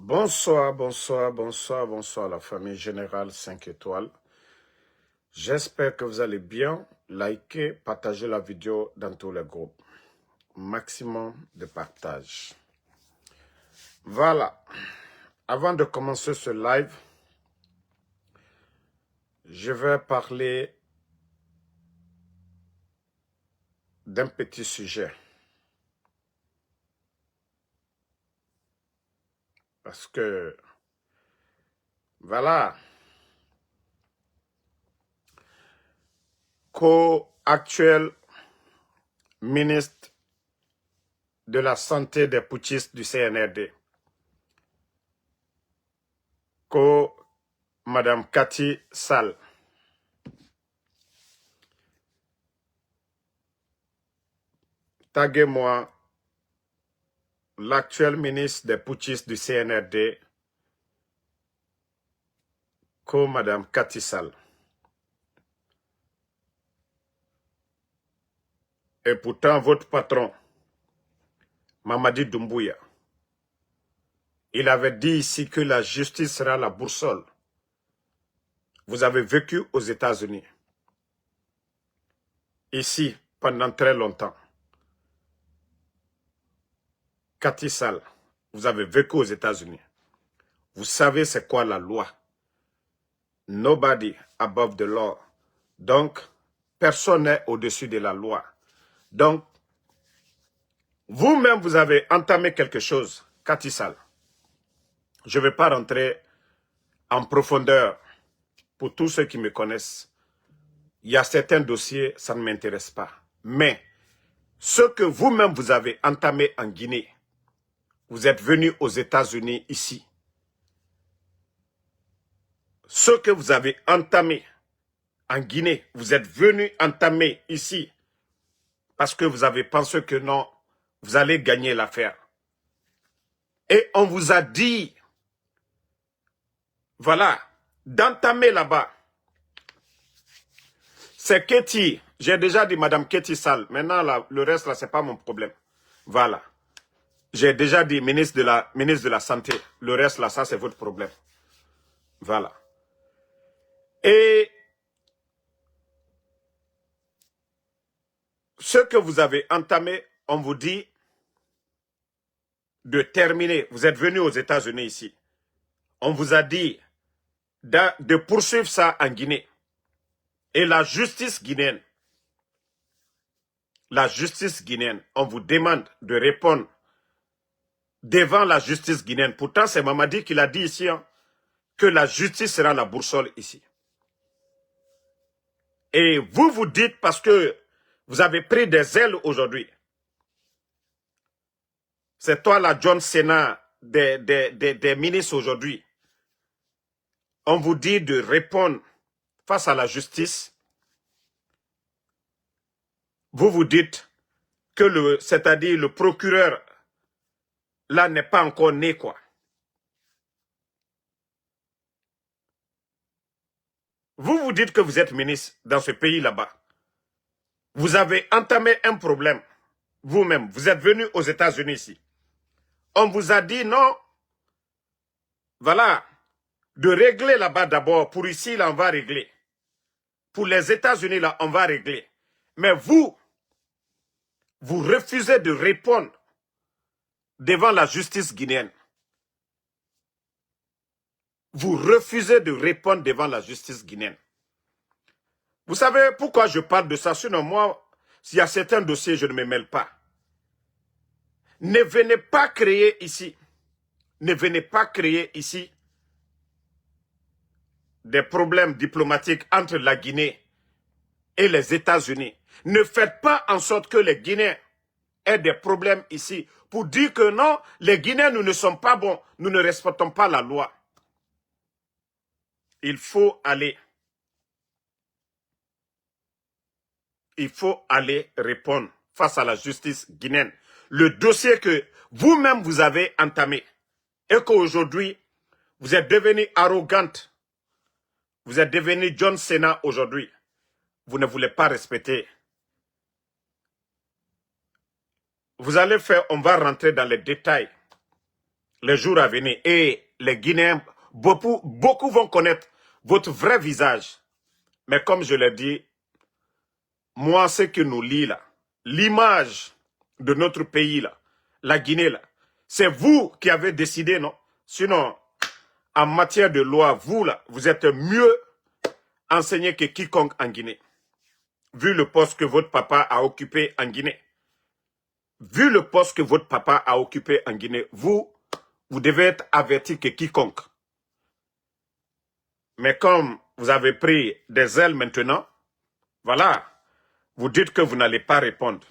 Bonsoir, bonsoir, bonsoir, bonsoir la famille Générale 5 étoiles. J'espère que vous allez bien. Likez, partagez la vidéo dans tous les groupes. Maximum de partage. Voilà. Avant de commencer ce live, je vais parler d'un petit sujet. Parce que, voilà, co-actuel ministre de la Santé des putschistes du CNRD, Madame Cathy Sall, taguez-moi l'actuel ministre des putschistes du CNRD, Madame Cathy Sall. Et pourtant, votre patron, Mamadi Doumbouya, il avait dit ici que la justice sera la boussole. Vous avez vécu aux États-Unis, ici, pendant très longtemps. Cathy Sall, vous avez vécu aux États-Unis. Vous savez c'est quoi la loi. Nobody above the law. Donc, personne n'est au-dessus de la loi. Donc, vous-même, vous avez entamé quelque chose, Cathy Sall. Je ne vais pas rentrer en profondeur pour tous ceux qui me connaissent. Il y a certains dossiers, ça ne m'intéresse pas. Mais ce que vous-même vous avez entamé en Guinée, vous êtes venu aux États-Unis ici. Ce que vous avez entamé en Guinée, vous êtes venu entamer ici parce que vous avez pensé que non, vous allez gagner l'affaire. Et on vous a dit, voilà, d'entamer là-bas. C'est Cathy, j'ai déjà dit Madame Cathy Sall. Maintenant, là, le reste, là, ce n'est pas mon problème. Voilà. J'ai déjà dit ministre de la Santé. Le reste, là, ça, c'est votre problème. Voilà. Et ce que vous avez entamé, on vous dit de terminer. Vous êtes venu aux États-Unis ici. On vous a dit de poursuivre ça en Guinée. Et la justice guinéenne, on vous demande de répondre devant la justice guinéenne. Pourtant, c'est Mamadi qui l'a dit ici, hein, que la justice sera la boussole ici. Et vous vous dites, parce que vous avez pris des ailes aujourd'hui, c'est toi la John Cena des ministres aujourd'hui. On vous dit de répondre face à la justice. Vous vous dites que c'est-à-dire le procureur, là, n'est pas encore né, quoi. Vous vous dites que vous êtes ministre dans ce pays là-bas. Vous avez entamé un problème, vous-même. Vous êtes venu aux États-Unis ici. On vous a dit non, voilà, de régler là-bas d'abord. Pour ici, là, on va régler. Pour les États-Unis, là, on va régler. Mais vous refusez de répondre devant la justice guinéenne. Vous refusez de répondre devant la justice guinéenne. Vous savez pourquoi je parle de ça? Sinon, moi, s'il y a certains dossiers, je ne me mêle pas. Ne venez pas créer ici. Ne venez pas créer ici des problèmes diplomatiques entre la Guinée et les États-Unis. Ne faites pas en sorte que les Guinéens aient des problèmes ici pour dire que non, les Guinéens, nous ne sommes pas bons, nous ne respectons pas la loi. Il faut aller. Il faut aller répondre face à la justice guinéenne. Le dossier que vous-même vous avez entamé et qu'aujourd'hui, vous êtes devenu arrogante. Vous êtes devenu John Cena aujourd'hui. Vous ne voulez pas respecter. Vous allez faire, on va rentrer dans les détails. les jours à venir et les Guinéens, beaucoup vont connaître votre vrai visage. Mais comme je l'ai dit, moi, ce qui nous lie là, l'image de notre pays là, la Guinée là, c'est vous qui avez décidé, non? Sinon, en matière de loi, vous là, vous êtes mieux enseigné que quiconque en Guinée. Vu le poste que votre papa a occupé en Guinée. Vu le poste que votre papa a occupé en Guinée, vous devez être averti que quiconque. Mais comme vous avez pris des ailes maintenant, voilà, vous dites que vous n'allez pas répondre.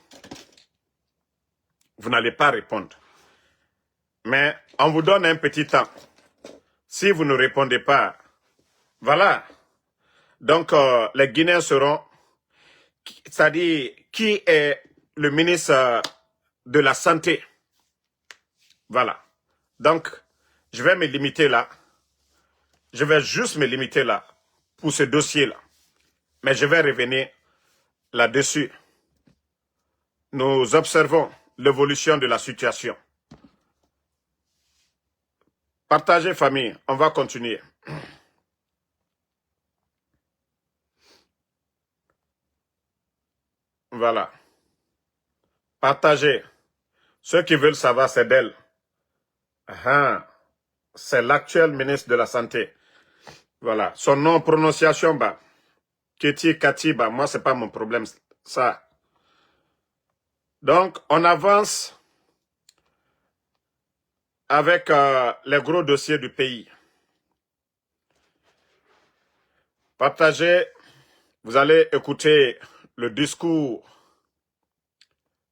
Vous n'allez pas répondre. Mais on vous donne un petit temps. Si vous ne répondez pas, voilà. Donc, les Guinéens seront, c'est-à-dire, qui est le ministre de la Santé? Voilà. Donc, je vais me limiter là. Je vais juste me limiter là pour ce dossier-là. Mais je vais revenir là-dessus. Nous observons l'évolution de la situation. Partagez, famille. On va continuer. Voilà. Partagez. Ceux qui veulent savoir, c'est d'elle. C'est l'actuel ministre de la Santé. Voilà. Son nom, prononciation, bah. Keti Katiba, moi, c'est pas mon problème, ça. Donc, on avance avec les gros dossiers du pays. Partagez. Vous allez écouter le discours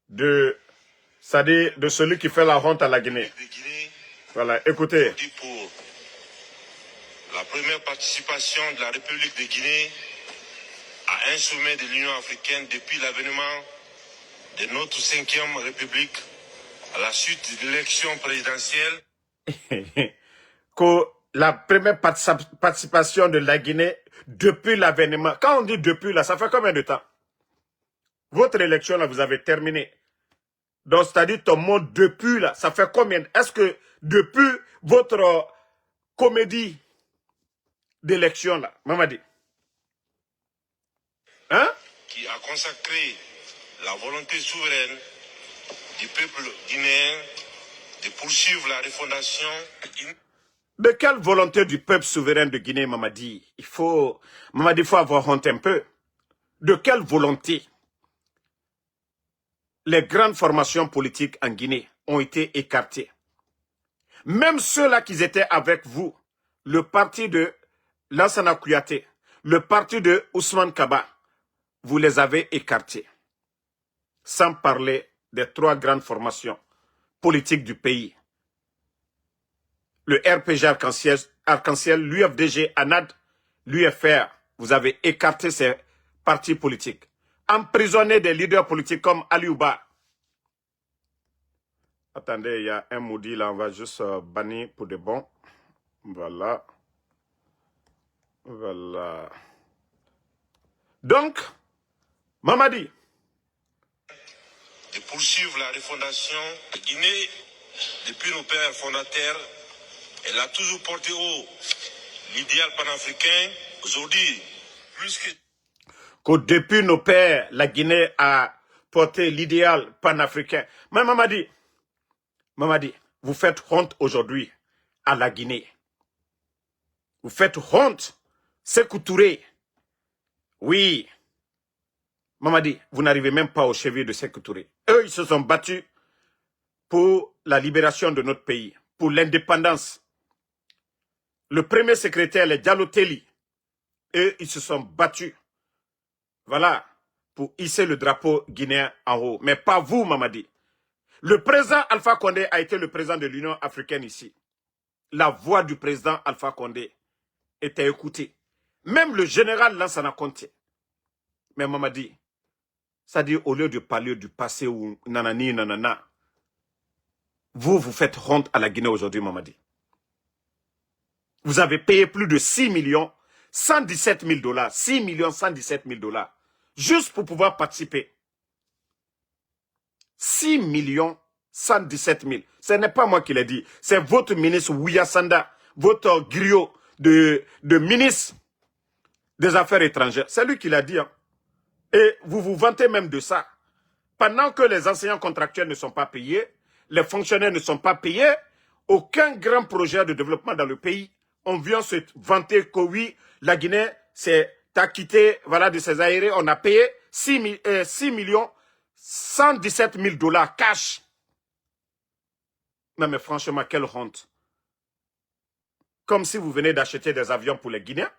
de celui qui fait la honte à la Guinée. Voilà, écoutez. Pour la première participation de la République de Guinée à un sommet de l'Union africaine depuis l'avènement de notre 5e République à la suite de l'élection présidentielle. Que la première participation de la Guinée depuis l'avènement. Quand on dit depuis là, ça fait combien de temps? Votre élection là, vous avez terminé. Donc, c'est-à-dire ton mot depuis là, ça fait combien? Est-ce que depuis votre comédie d'élection là, Mamadi? Hein? Qui a consacré la volonté souveraine du peuple guinéen de poursuivre la refondation. De quelle volonté du peuple souverain de Guinée, Mamadi? Mamadi, il faut avoir honte un peu. De quelle volonté? Les grandes formations politiques en Guinée ont été écartées. Même ceux-là qui étaient avec vous, le parti de Lansana Kouyaté, le parti de Ousmane Kaba, vous les avez écartés. Sans parler des 3 grandes formations politiques du pays. Le RPG Arc-en-Ciel, l'UFDG, ANAD, l'UFR, vous avez écarté ces partis politiques. Emprisonné des leaders politiques comme Aliouba. Attendez, il y a un maudit là, on va juste bannir pour de bon. Voilà. Voilà. Donc, Mamadi. De poursuivre la refondation de Guinée depuis nos pères fondateurs. Elle a toujours porté haut l'idéal panafricain. Aujourd'hui, plus que depuis nos pères, la Guinée a porté l'idéal panafricain. Mais Mamadi, vous faites honte aujourd'hui à la Guinée. Vous faites honte. Sékou Touré. Oui. Mamadi, vous n'arrivez même pas au chevet de Sékou Touré. Eux, ils se sont battus pour la libération de notre pays, pour l'indépendance. Le premier secrétaire, les Diallo Telli, eux, ils se sont battus. Voilà, pour hisser le drapeau guinéen en haut. Mais pas vous, Mamadi. Le président Alpha Condé a été le président de l'Union africaine ici. La voix du président Alpha Condé était écoutée. Même le général Lansana Conté. Mais Mamadi, ça dit au lieu de parler du passé ou nanani, nanana, vous faites honte à la Guinée aujourd'hui, Mamadi. Vous avez payé plus de 6 000 dollars, 6 117 000 $, juste pour pouvoir participer. 6 117 000. Ce n'est pas moi qui l'ai dit. C'est votre ministre Ouyasanda, votre griot de ministre des Affaires étrangères. C'est lui qui l'a dit. Hein. Et vous vous vantez même de ça. Pendant que les enseignants contractuels ne sont pas payés, les fonctionnaires ne sont pas payés, aucun grand projet de développement dans le pays. On vient se vanter que oui, la Guinée s'est acquittée voilà, de ses aérés. On a payé 6 117 000 $ cash. Non mais franchement, quelle honte. Comme si vous venez d'acheter des avions pour les Guinéens.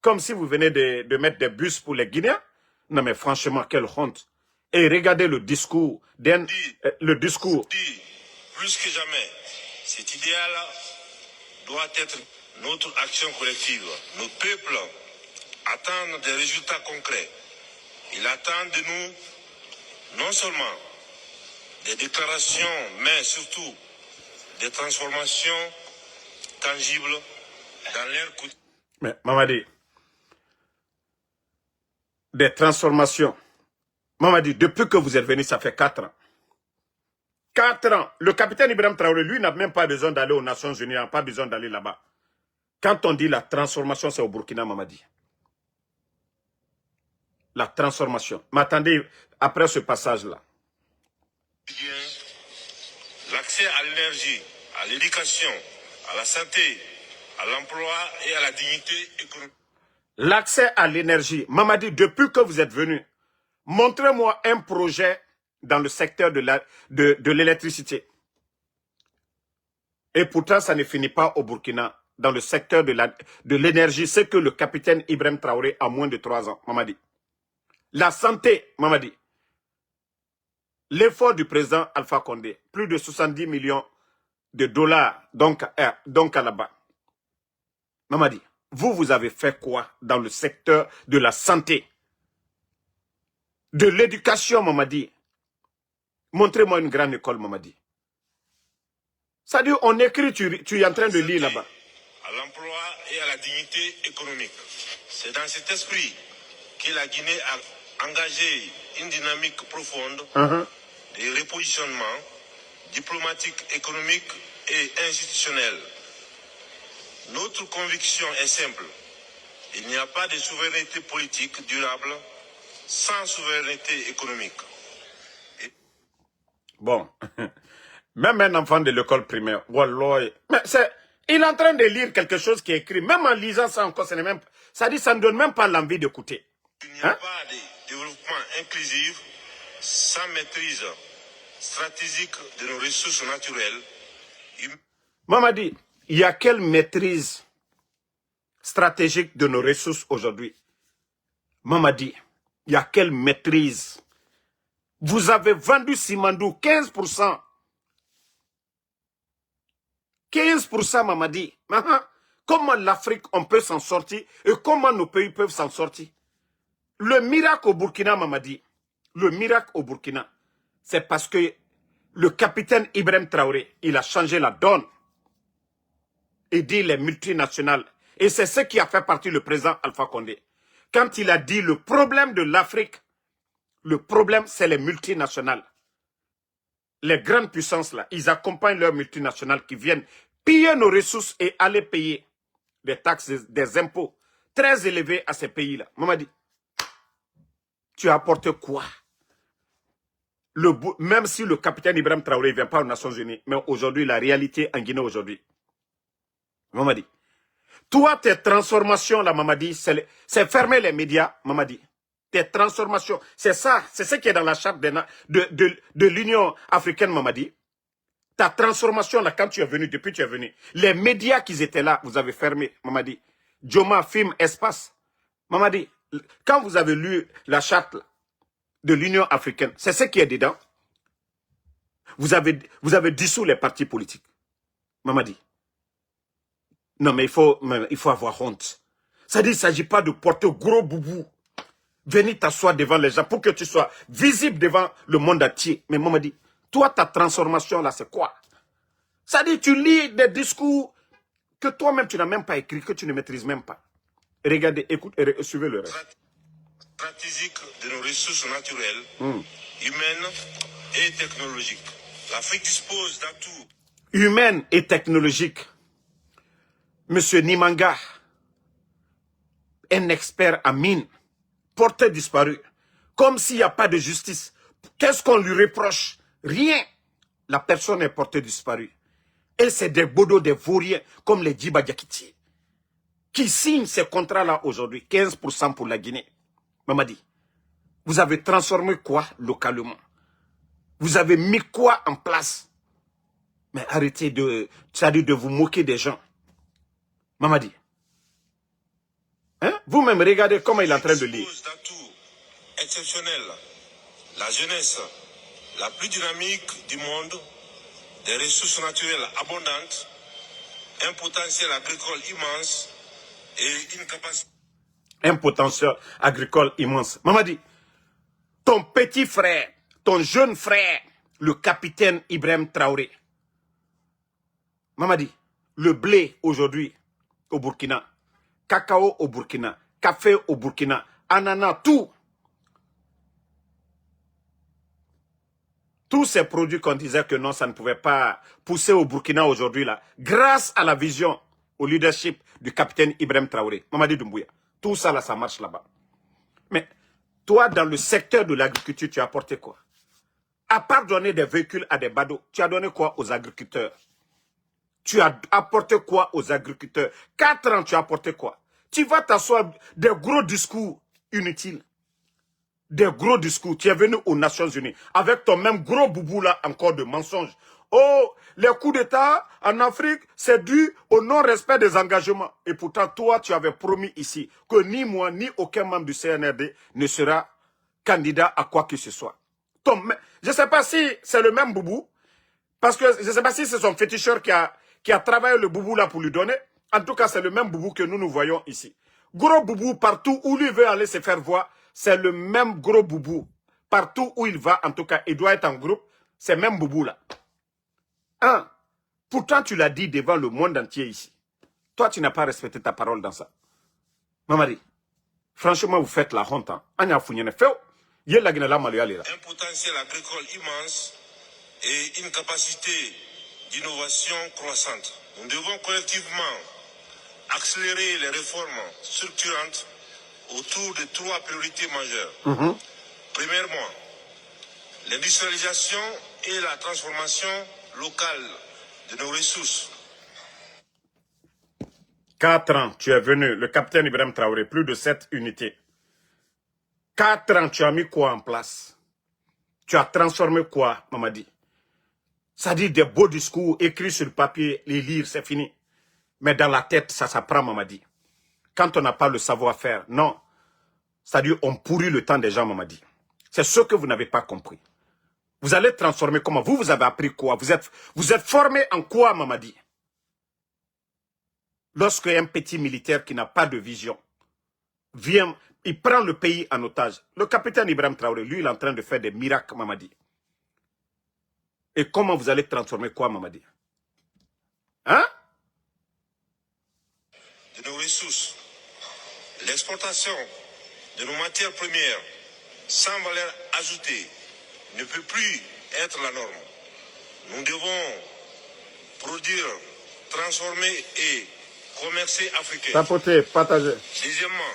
Comme si vous venez de mettre des bus pour les Guinéens. Non mais franchement, quelle honte. Et regardez le discours. Le discours. Plus que jamais, cet idéal doit être notre action collective. Nos peuples attendent des résultats concrets. Ils attendent de nous non seulement des déclarations, mais surtout des transformations tangibles dans leur quotidien. Mais Mamadi, des transformations. Mamadi, depuis que vous êtes venu, ça fait 4 ans. 4 ans. Le capitaine Ibrahim Traoré, lui, n'a même pas besoin d'aller aux Nations Unies, n'a pas besoin d'aller là-bas. Quand on dit la transformation, c'est au Burkina, Mamadi. La transformation. Mais attendez, après ce passage-là. L'accès à l'énergie, à l'éducation, à la santé, à l'emploi et à la dignité économique. L'accès à l'énergie. Mamadi, depuis que vous êtes venu, montrez-moi un projet dans le secteur de l'électricité. Et pourtant, ça ne finit pas au Burkina. Dans le secteur de l'énergie, c'est que le capitaine Ibrahim Traoré a moins de 3 ans, Mamadi. La santé, Mamadi. L'effort du président Alpha Condé, plus de 70 millions de $, donc à là-bas. Mamadi, vous avez fait quoi dans le secteur de la santé? De l'éducation, Mamadi. Montrez-moi une grande école, Mamadi. C'est-à-dire, on écrit, tu es en train de lire là-bas. À l'emploi et à la dignité économique. C'est dans cet esprit que la Guinée a engagé une dynamique profonde de repositionnement diplomatique, économique et institutionnel. Notre conviction est simple. Il n'y a pas de souveraineté politique durable sans souveraineté économique. Bon, même un enfant de l'école primaire, wallah, mais il est en train de lire quelque chose qui est écrit. Même en lisant ça encore, ça ne donne même pas l'envie d'écouter. Il n'y a pas de développement inclusif sans maîtrise stratégique de nos ressources naturelles. Mamadi, il y a quelle maîtrise stratégique de nos ressources aujourd'hui? Mamadi, il y a quelle maîtrise? Vous avez vendu Simandou 15%. 15%, Mamadi. Comment l'Afrique, on peut s'en sortir et comment nos pays peuvent s'en sortir? Le miracle au Burkina, Mamadi, le miracle au Burkina, c'est parce que le capitaine Ibrahim Traoré, il a changé la donne. Il dit les multinationales. Et c'est ce qui a fait partie le président Alpha Condé. Quand il a dit le problème de l'Afrique, le problème c'est les multinationales. Les grandes puissances là, ils accompagnent leurs multinationales qui viennent piller nos ressources et aller payer des taxes, des impôts très élevés à ces pays-là. Mamadi, tu as apporté quoi? Même si le capitaine Ibrahim Traoré ne vient pas aux Nations Unies, mais aujourd'hui, la réalité en Guinée aujourd'hui. Mamadi, toi, tes transformations là, Mamadi, c'est fermer les médias, Mamadi. Tes transformations, c'est ça, c'est ce qui est dans la charte de l'Union africaine, Mamadi. Ta transformation là, quand tu es venu, depuis que tu es venu, les médias qui étaient là, vous avez fermé, Mamadi. Joma, Film, Espace. Mamadi, quand vous avez lu la charte là, de l'Union africaine, c'est ce qui est dedans. Vous avez dissous les partis politiques. Mamadi. Non, mais il faut avoir honte. C'est-à-dire, il ne s'agit pas de porter gros boubou. Venir t'asseoir devant les gens pour que tu sois visible devant le monde entier. Mais Mamadi, toi, ta transformation là, c'est quoi? C'est-à-dire, tu lis des discours que toi-même, tu n'as même pas écrit, que tu ne maîtrises même pas. Regardez, écoute, suivez le reste. Stratégique de nos ressources naturelles, humaines et technologiques. L'Afrique dispose d'atouts humaines et technologiques. Monsieur Nimanga, un expert en mine, porté disparu, comme s'il n'y a pas de justice. Qu'est-ce qu'on lui reproche? Rien. La personne est portée disparue. Et c'est des bodos, des vauriens, comme les Djiba Diakité, qui signent ces contrats-là aujourd'hui, 15% pour la Guinée. Mamadi, vous avez transformé quoi localement? Vous avez mis quoi en place? Mais arrêtez de vous moquer des gens. Mamadi, hein? Vous-même, regardez comment il est en train de lire. d'atouts exceptionnels. La jeunesse, la plus dynamique du monde, des ressources naturelles abondantes, un potentiel agricole immense et une capacité... Un potentiel agricole immense. Mamadi, ton petit frère, ton jeune frère, le capitaine Ibrahim Traoré. Mamadi, le blé aujourd'hui au Burkina, cacao au Burkina, café au Burkina, ananas, tout. Tous ces produits qu'on disait que non, ça ne pouvait pas pousser au Burkina aujourd'hui, là, grâce à la vision, au leadership du capitaine Ibrahim Traoré, Mamadi Doumbouya. Tout ça, là, ça marche là-bas. Mais toi, dans le secteur de l'agriculture, tu as apporté quoi? À part donner des véhicules à des badauds, tu as donné quoi aux agriculteurs? Tu as apporté quoi aux agriculteurs? 4 ans, tu as apporté quoi? Tu vas t'asseoir des gros discours inutiles. Des gros discours. Tu es venu aux Nations Unies avec ton même gros boubou là encore de mensonges. Oh, les coups d'État en Afrique, c'est dû au non-respect des engagements. Et pourtant, toi, tu avais promis ici que ni moi, ni aucun membre du CNRD ne sera candidat à quoi que ce soit. Je ne sais pas si c'est le même boubou, parce que je ne sais pas si c'est son féticheur qui a travaillé le boubou là pour lui donner. En tout cas, c'est le même boubou que nous voyons ici. Gros boubou, partout où lui veut aller se faire voir, c'est le même gros boubou. Partout où il va, en tout cas, il doit être en groupe, c'est le même boubou là. Hein? Pourtant, tu l'as dit devant le monde entier ici. Toi, tu n'as pas respecté ta parole dans ça. Mamadi, franchement, vous faites la honte. Hein? Un potentiel agricole immense et une capacité d'innovation croissante. Nous devons collectivement accélérer les réformes structurantes autour de 3 priorités majeures. Premièrement, l'industrialisation et la transformation locale de nos ressources. 4 ans, tu es venu, le capitaine Ibrahim Traoré, plus de 7 unités. 4 ans, tu as mis quoi en place? Tu as transformé quoi, Mamadi? Ça dit des beaux discours écrits sur le papier, les lire, c'est fini. Mais dans la tête, ça s'apprend, Mamadi. Quand on n'a pas le savoir-faire, non. C'est-à-dire, on pourrit le temps des gens, Mamadi. C'est ce que vous n'avez pas compris. Vous allez transformer comment? Vous avez appris quoi? Vous êtes formé en quoi, Mamadi? Lorsque un petit militaire qui n'a pas de vision vient, il prend le pays en otage. Le capitaine Ibrahim Traoré, lui, il est en train de faire des miracles, Mamadi. Et comment vous allez transformer quoi, Mamadi? Hein? De nos ressources, l'exportation de nos matières premières sans valeur ajoutée ne peut plus être la norme. Nous devons produire, transformer et commercer africain. Tapoter, partager. Deuxièmement,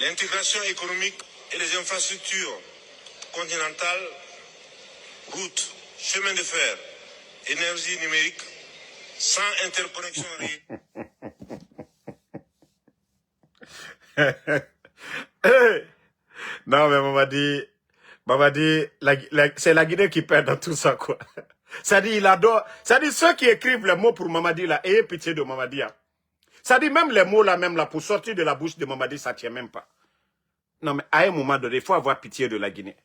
l'intégration économique et les infrastructures continentales, routes, chemins de fer, énergie numérique, sans interconnexion réelle. Non, mais Mamadi, c'est la Guinée qui perd dans tout ça, quoi. Ça dit, il adore. Ça dit, ceux qui écrivent les mots pour Mamadi, là, ayez pitié de Mamadi. Hein. Ça dit, même les mots, là, même là, pour sortir de la bouche de Mamadi, ça ne tient même pas. Non, mais à un moment donné, il faut avoir pitié de la Guinée.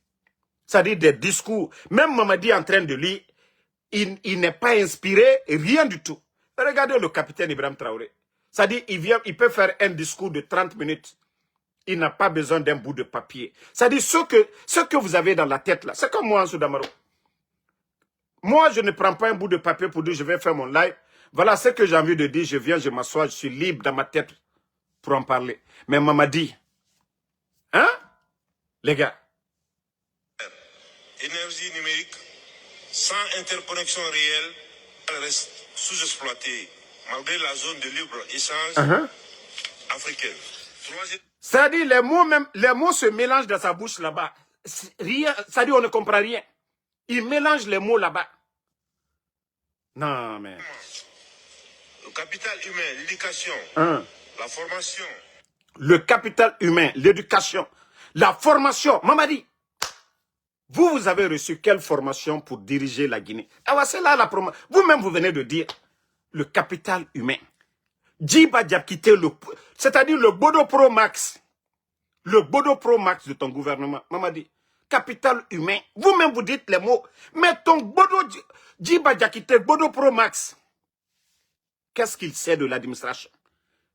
Ça dit, des discours. Même Mamadi en train de lire, il n'est pas inspiré, rien du tout. Regardez le capitaine Ibrahim Traoré. Ça dit, il peut faire un discours de 30 minutes. Il n'a pas besoin d'un bout de papier. Ça dit, ce que vous avez dans la tête là, c'est comme moi en Soudamaro. Moi, je ne prends pas un bout de papier pour dire je vais faire mon live. Voilà ce que j'ai envie de dire. Je viens, je m'assois, je suis libre dans ma tête pour en parler. Mais Mamadi, hein, les gars? Énergie numérique, sans interconnexion réelle, elle reste sous-exploitée, malgré la zone de libre-échange africaine. C'est-à-dire, les mots se mélangent dans sa bouche là-bas. Rien, c'est-à-dire, on ne comprend rien. Il mélange les mots là-bas. Non, mais... Le capital humain, l'éducation, la formation. Le capital humain, l'éducation, la formation. Mamadi, vous avez reçu quelle formation pour diriger la Guinée? Ah, c'est là la promotion. Vous-même, vous venez de dire le capital humain. Djiba Diakité, c'est-à-dire le Bodo Pro Max. Le Bodo Pro Max de ton gouvernement. Mamadi, capital humain. Vous-même, vous dites les mots. Mais ton Bodo Djiba Diakité, Bodo Pro Max, qu'est-ce qu'il sait de l'administration?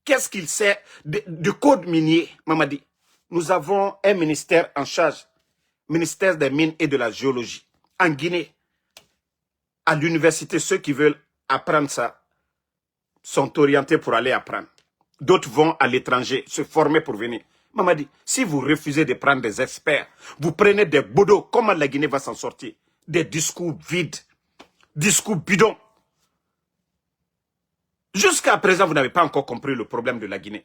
Qu'est-ce qu'il sait du code minier, Mamadi? Nous avons un ministère en charge, ministère des mines et de la géologie. En Guinée, à l'université, ceux qui veulent apprendre ça sont orientés pour aller apprendre. D'autres vont à l'étranger, se former pour venir. Mamadi, si vous refusez de prendre des experts, vous prenez des bodos, comment la Guinée va s'en sortir? Des discours vides, discours bidons. Jusqu'à présent, vous n'avez pas encore compris le problème de la Guinée.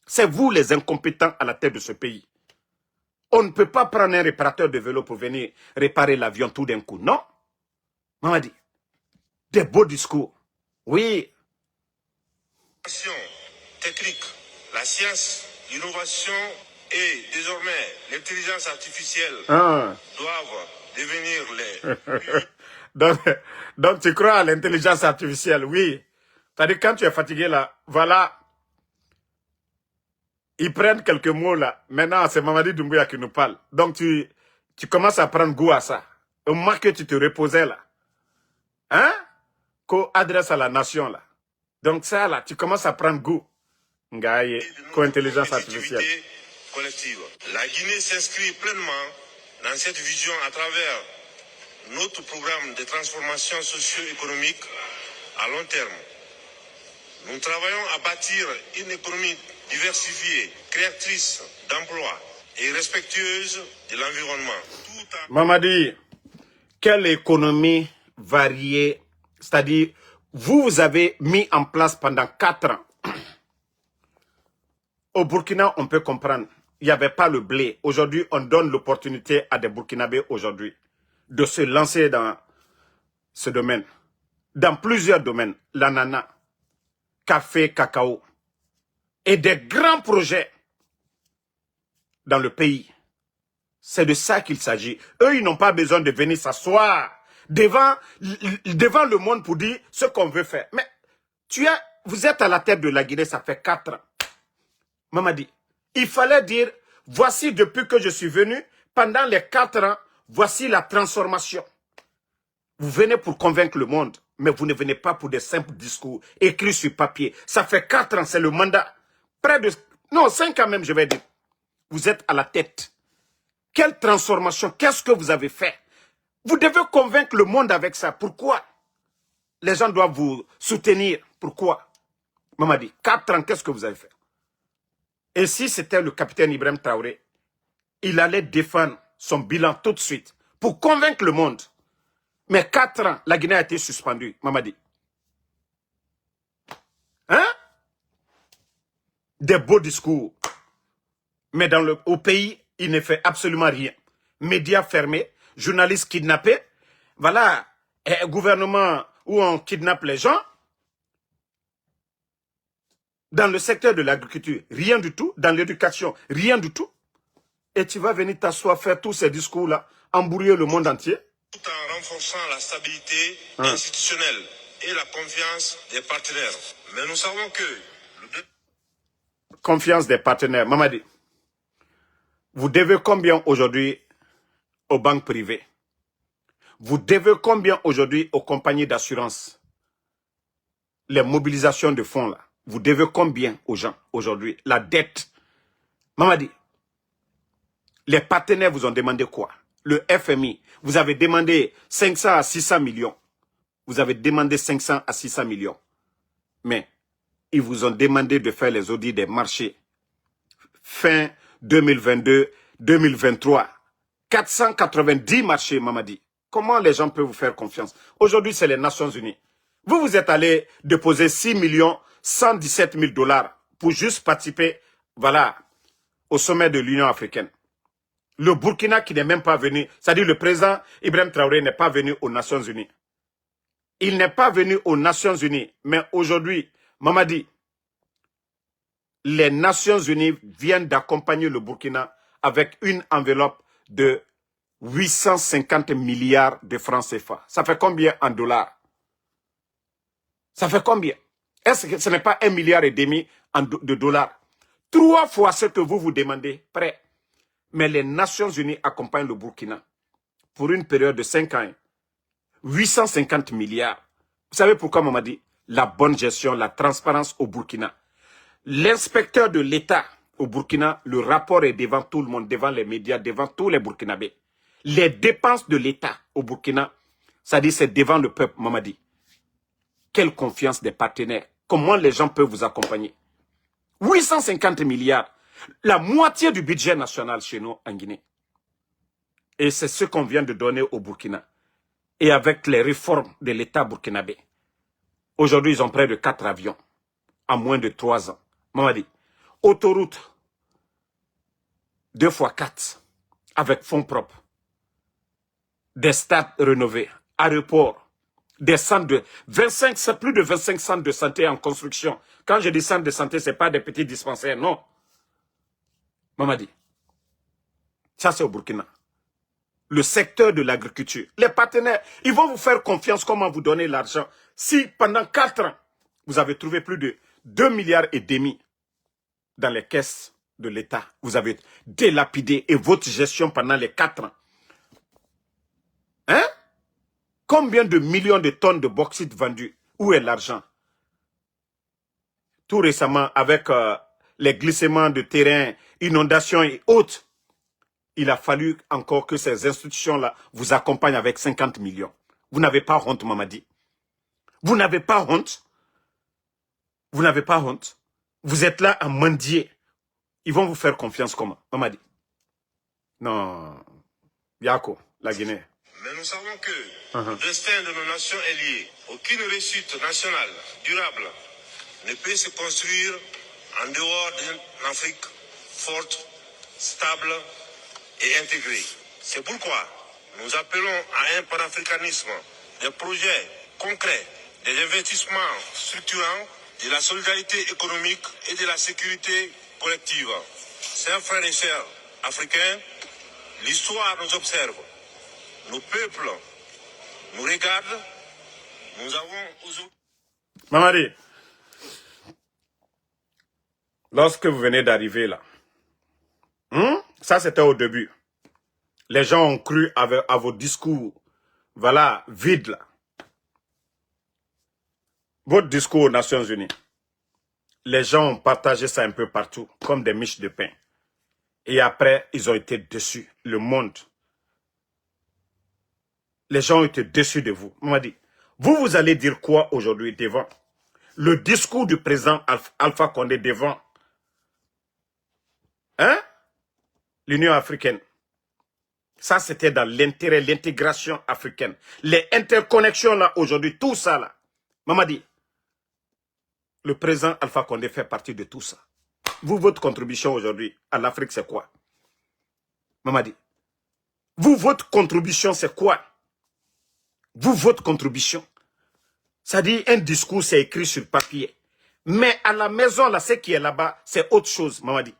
C'est vous les incompétents à la tête de ce pays. On ne peut pas prendre un réparateur de vélo pour venir réparer l'avion tout d'un coup. Non. Mamadi, des beaux discours. Oui. Technique, la science, l'innovation et désormais l'intelligence artificielle doivent devenir les... donc tu crois à l'intelligence artificielle, oui. C'est-à-dire quand tu es fatigué là, voilà. Ils prennent quelques mots là. Maintenant, c'est Mamadi Doumbouya qui nous parle. Donc tu commences à prendre goût à ça. Au moment que tu te reposais là. Hein? Qu'on adresse à la nation là. Donc ça là, tu commences à prendre goût. Ngaye, co-intelligence artificielle. Collective. La Guinée s'inscrit pleinement dans cette vision à travers notre programme de transformation socio-économique à long terme. Nous travaillons à bâtir une économie diversifiée, créatrice d'emplois et respectueuse de l'environnement. Mamadi, quelle économie variée, c'est-à-dire, vous avez mis en place pendant 4 ans. Au Burkina, on peut comprendre, il n'y avait pas le blé. Aujourd'hui, on donne l'opportunité à des Burkinabés aujourd'hui de se lancer dans ce domaine. Dans plusieurs domaines, l'ananas, café, cacao et des grands projets dans le pays. C'est de ça qu'il s'agit. Eux, ils n'ont pas besoin de venir s'asseoir devant le monde pour dire ce qu'on veut faire. Mais vous êtes à la tête de la Guinée, ça fait 4 ans. Mamadi, il fallait dire, voici depuis que je suis venu, pendant les 4 ans, voici la transformation. Vous venez pour convaincre le monde, mais vous ne venez pas pour des simples discours écrits sur papier. Ça fait 4 ans, c'est le mandat. Non, 5 ans même, je vais dire. Vous êtes à la tête. Quelle transformation? Qu'est-ce que vous avez fait? Vous devez convaincre le monde avec ça. Pourquoi? Les gens doivent vous soutenir. Pourquoi? Mamadi, 4 ans, qu'est-ce que vous avez fait? Et si c'était le capitaine Ibrahim Traoré, il allait défendre son bilan tout de suite pour convaincre le monde. Mais 4 ans, la Guinée a été suspendue, Mamadi. Hein? Des beaux discours. Mais au pays, il ne fait absolument rien. Médias fermés, journalistes kidnappés. Voilà, un gouvernement où on kidnappe les gens. Dans le secteur de l'agriculture, rien du tout. Dans l'éducation, rien du tout. Et tu vas venir t'asseoir, faire tous ces discours-là, embrouiller le monde entier. Tout en renforçant la stabilité institutionnelle et la confiance des partenaires. Mais nous savons que... Confiance des partenaires. Mamadi, vous devez combien aujourd'hui aux banques privées? Vous devez combien aujourd'hui aux compagnies d'assurance? Les mobilisations de fonds là. Vous devez combien aux gens aujourd'hui? La dette. Mamadi, les partenaires vous ont demandé quoi? Le FMI, vous avez demandé 500 à 600 millions. Vous avez demandé 500 à 600 millions. Mais ils vous ont demandé de faire les audits des marchés. Fin 2022, 2023. 490 marchés, Mamadi. Comment les gens peuvent vous faire confiance? Aujourd'hui, c'est les Nations Unies. Vous, vous êtes allé déposer 6 117 000 dollars pour juste participer, voilà, au sommet de l'Union africaine. Le Burkina qui n'est même pas venu, c'est-à-dire le président Ibrahim Traoré n'est pas venu aux Nations Unies. Il n'est pas venu aux Nations Unies. Mais aujourd'hui, Mamadi, les Nations Unies viennent d'accompagner le Burkina avec une enveloppe de 850 milliards de francs CFA. Ça fait combien en dollars? Ça fait combien? Est-ce que ce n'est pas 1,5 milliard de dollars? 3 fois ce que vous demandez, prêt. Mais les Nations Unies accompagnent le Burkina pour une période de 5 ans. 850 milliards. Vous savez pourquoi, on m'a dit? La bonne gestion, la transparence au Burkina. L'inspecteur de l'État au Burkina, le rapport est devant tout le monde, devant les médias, devant tous les Burkinabés. Les dépenses de l'État au Burkina, ça dit c'est devant le peuple, Mamadi. Quelle confiance des partenaires. Comment les gens peuvent vous accompagner? 850 milliards. La moitié du budget national chez nous en Guinée. Et c'est ce qu'on vient de donner au Burkina. Et avec les réformes de l'État burkinabé. Aujourd'hui, ils ont près de 4 avions. En moins de 3 ans. Mamadi. Autoroute. 2 fois 4. Avec fonds propres. Des stades rénovés. Aéroports. Des centres de 25, c'est plus de 25 centres de santé en construction. Quand je dis centres de santé, ce n'est pas des petits dispensaires, non. Mamadi. Ça, c'est au Burkina. Le secteur de l'agriculture. Les partenaires, ils vont vous faire confiance comment vous donner l'argent. Si pendant 4 ans, vous avez trouvé plus de 2,5 milliards dans les caisses de l'État, vous avez délapidé et votre gestion pendant les 4 ans. Hein? Combien de millions de tonnes de bauxite vendues? Où est l'argent? Tout récemment, avec les glissements de terrain, inondations et autres, il a fallu encore que ces institutions-là vous accompagnent avec 50 millions. Vous n'avez pas honte, Mamadi. Vous n'avez pas honte. Vous n'avez pas honte. Vous êtes là à mendier. Ils vont vous faire confiance comment, Mamadi? Non. Yako, la Guinée. Mais nous savons que le destin de nos nations est lié. Aucune réussite nationale durable ne peut se construire en dehors d'une Afrique forte, stable et intégrée. C'est pourquoi nous appelons à un panafricanisme, des projets concrets, des investissements structurants, de la solidarité économique et de la sécurité collective. Chers frères et sœurs africains, l'histoire nous observe. Nos peuples nous regardent. Nous avons aujourd'hui... Mamadi, lorsque vous venez d'arriver là, ça c'était au début. Les gens ont cru à vos discours, voilà, vides là. Votre discours aux Nations Unies, les gens ont partagé ça un peu partout, comme des miches de pain. Et après, ils ont été déçus. Le monde. Les gens ont été déçus de vous. On m'a dit, vous allez dire quoi aujourd'hui devant le discours du président Alpha Condé devant l'Union africaine. Ça, c'était dans l'intérêt, l'intégration africaine. Les interconnexions là, aujourd'hui, tout ça là. Mamadi, le président Alpha Condé fait partie de tout ça. Vous, votre contribution aujourd'hui à l'Afrique, c'est quoi? Mamadi, vous, votre contribution, c'est quoi? Vous, votre contribution. Ça dit, un discours, c'est écrit sur papier. Mais à la maison, là, ce qui est là-bas, c'est autre chose, Mamadi.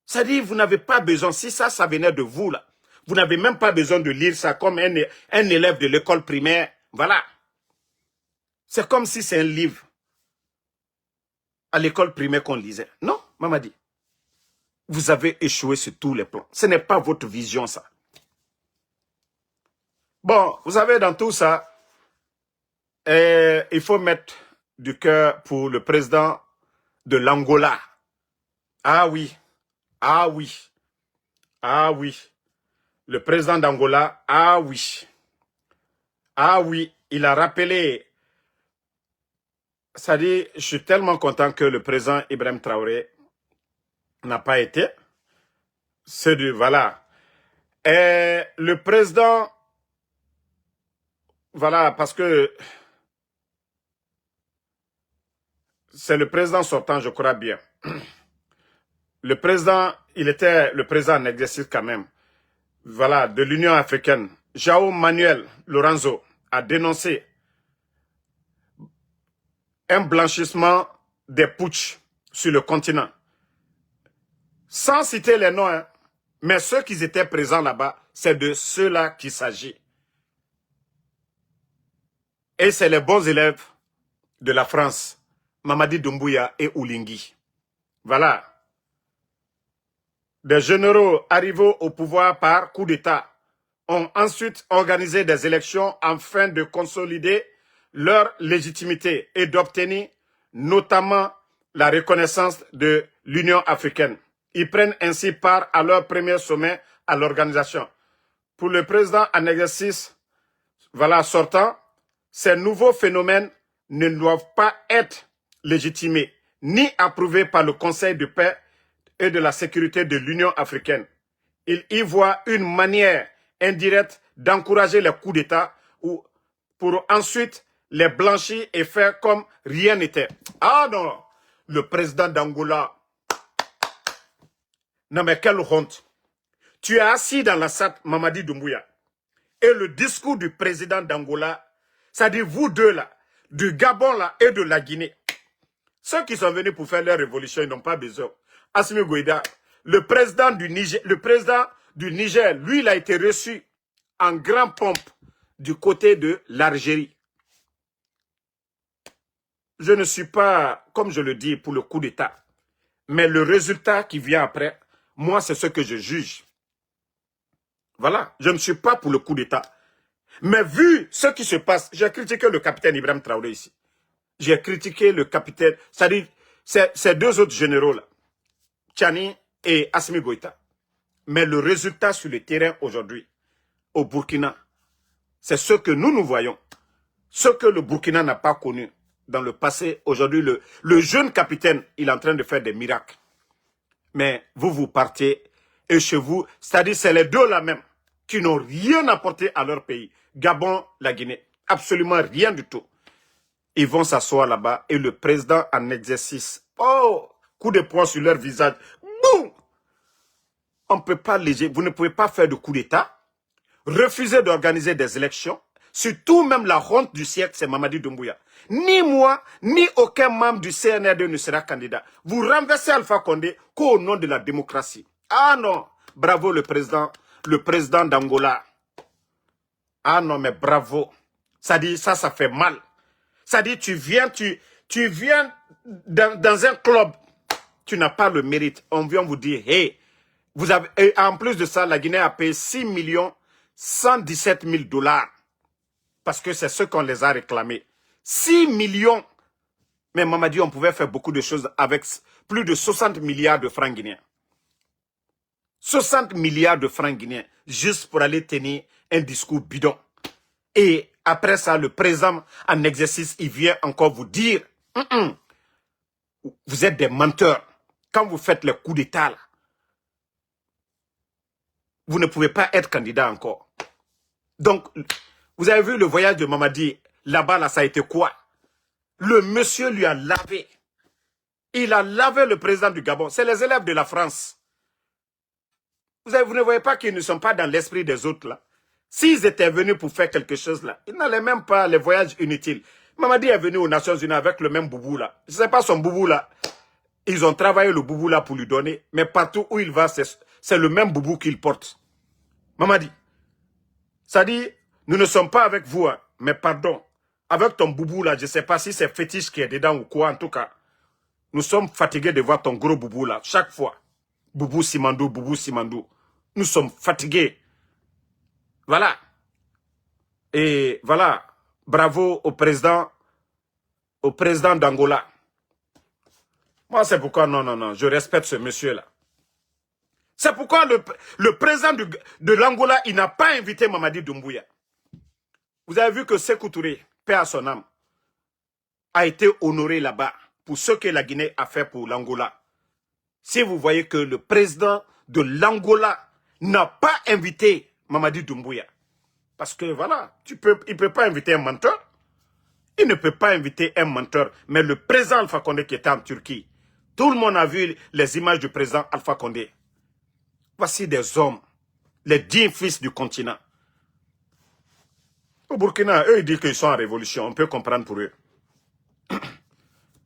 Ça dit, vous n'avez pas besoin, si ça venait de vous, là, vous n'avez même pas besoin de lire ça comme un élève de l'école primaire. Voilà. C'est comme si c'est un livre à l'école primaire qu'on lisait. Non, Mamadi. Vous avez échoué sur tous les plans. Ce n'est pas votre vision, ça. Bon, vous savez, dans tout ça, il faut mettre du cœur pour le président de l'Angola. Ah oui, ah oui, ah oui. Le président d'Angola, ah oui. Ah oui, il a rappelé. Ça dit, je suis tellement content que le président Ibrahim Traoré n'a pas été. C'est du, voilà. Et le président voilà, parce que c'est le président sortant, je crois bien. Le président, il était le président en exercice quand même. Voilà, de l'Union africaine. João Manuel Lorenzo a dénoncé un blanchissement des putschs sur le continent. Sans citer les noms, hein, mais ceux qui étaient présents là-bas, c'est de ceux-là qu'il s'agit. Et c'est les bons élèves de la France, Mamadi Doumbouya et Oulingui. Voilà. Des généraux arrivés au pouvoir par coup d'État ont ensuite organisé des élections afin de consolider leur légitimité et d'obtenir notamment la reconnaissance de l'Union africaine. Ils prennent ainsi part à leur premier sommet à l'organisation. Pour le président en exercice sortant, ces nouveaux phénomènes ne doivent pas être légitimés ni approuvés par le Conseil de paix et de la sécurité de l'Union africaine. Il y voit une manière indirecte d'encourager les coups d'État pour ensuite les blanchir et faire comme rien n'était. Ah non, le président d'Angola. Non mais quelle honte. Tu es assis dans la salle Mamadi Doumbouya et le discours du président d'Angola, ça dit vous deux là, du Gabon là et de la Guinée. Ceux qui sont venus pour faire leur révolution, ils n'ont pas besoin. Assimi Goïta, le président du Niger, lui, il a été reçu en grand pompe du côté de l'Algérie. Je ne suis pas, comme je le dis, pour le coup d'État. Mais le résultat qui vient après, moi, c'est ce que je juge. Voilà, je ne suis pas pour le coup d'État. Mais vu ce qui se passe, j'ai critiqué le capitaine Ibrahim Traoré ici. J'ai critiqué le capitaine, c'est-à-dire ces deux autres généraux-là, Tchani et Assimi Goïta. Mais le résultat sur le terrain aujourd'hui, au Burkina, c'est ce que nous voyons. Ce que le Burkina n'a pas connu dans le passé. Aujourd'hui, le jeune capitaine, il est en train de faire des miracles. Mais vous partez et chez vous, c'est-à-dire c'est les deux là même qui n'ont rien apporté à leur pays. Gabon, la Guinée, absolument rien du tout. Ils vont s'asseoir là-bas et le président en exercice, oh, coup de poing sur leur visage, boum! On ne peut pas léger, vous ne pouvez pas faire de coup d'État, refuser d'organiser des élections, surtout même la honte du siècle, c'est Mamadi Doumbouya. Ni moi, ni aucun membre du CNRD ne sera candidat. Vous renversez Alpha Condé qu'au nom de la démocratie. Ah non, bravo le président d'Angola. Ah non, mais bravo. Ça dit, ça fait mal. Ça dit, tu viens dans un club, tu n'as pas le mérite. On vient vous dire, hey, vous avez, et en plus de ça, la Guinée a payé 6 117 000 $. Parce que c'est ce qu'on les a réclamés. 6 millions. Mais Mamadi, on pouvait faire beaucoup de choses avec plus de 60 milliards de francs guinéens. 60 milliards de francs guinéens, juste pour aller tenir un discours bidon. Et après ça, le président en exercice, il vient encore vous dire, vous êtes des menteurs. Quand vous faites le coup d'État, vous ne pouvez pas être candidat encore. Donc, vous avez vu le voyage de Mamadi, là-bas, là, ça a été quoi? Le monsieur lui a lavé. Il a lavé le président du Gabon. C'est les élèves de la France. Vous ne voyez pas qu'ils ne sont pas dans l'esprit des autres, là. S'ils étaient venus pour faire quelque chose, là, ils n'allaient même pas les voyages inutiles. Mamadi est venu aux Nations Unies avec le même boubou, là. Je ne sais pas son boubou, là. Ils ont travaillé le boubou, là, pour lui donner. Mais partout où il va, c'est le même boubou qu'il porte. Mamadi, ça dit, nous ne sommes pas avec vous, hein, mais pardon. Avec ton boubou, là, je ne sais pas si c'est fétiche qui est dedans ou quoi, en tout cas. Nous sommes fatigués de voir ton gros boubou, là, chaque fois. Boubou Simandou, Boubou Simandou. Nous sommes fatigués. Voilà. Et voilà. Bravo au président d'Angola. Moi, c'est pourquoi, non, je respecte ce monsieur-là. C'est pourquoi le président de l'Angola, il n'a pas invité Mamadi Doumbouya. Vous avez vu que Sékou Touré, paix à son âme, a été honoré là-bas pour ce que la Guinée a fait pour l'Angola. Si vous voyez que le président de l'Angola n'a pas invité Mamadi Doumbouya, Parce que voilà, il ne peut pas inviter un menteur. Il ne peut pas inviter un menteur. Mais le président Alpha Condé qui était en Turquie, tout le monde a vu les images du président Alpha Condé. Voici des hommes, les 10 fils du continent. Au Burkina, eux, ils disent qu'ils sont en révolution. On peut comprendre pour eux.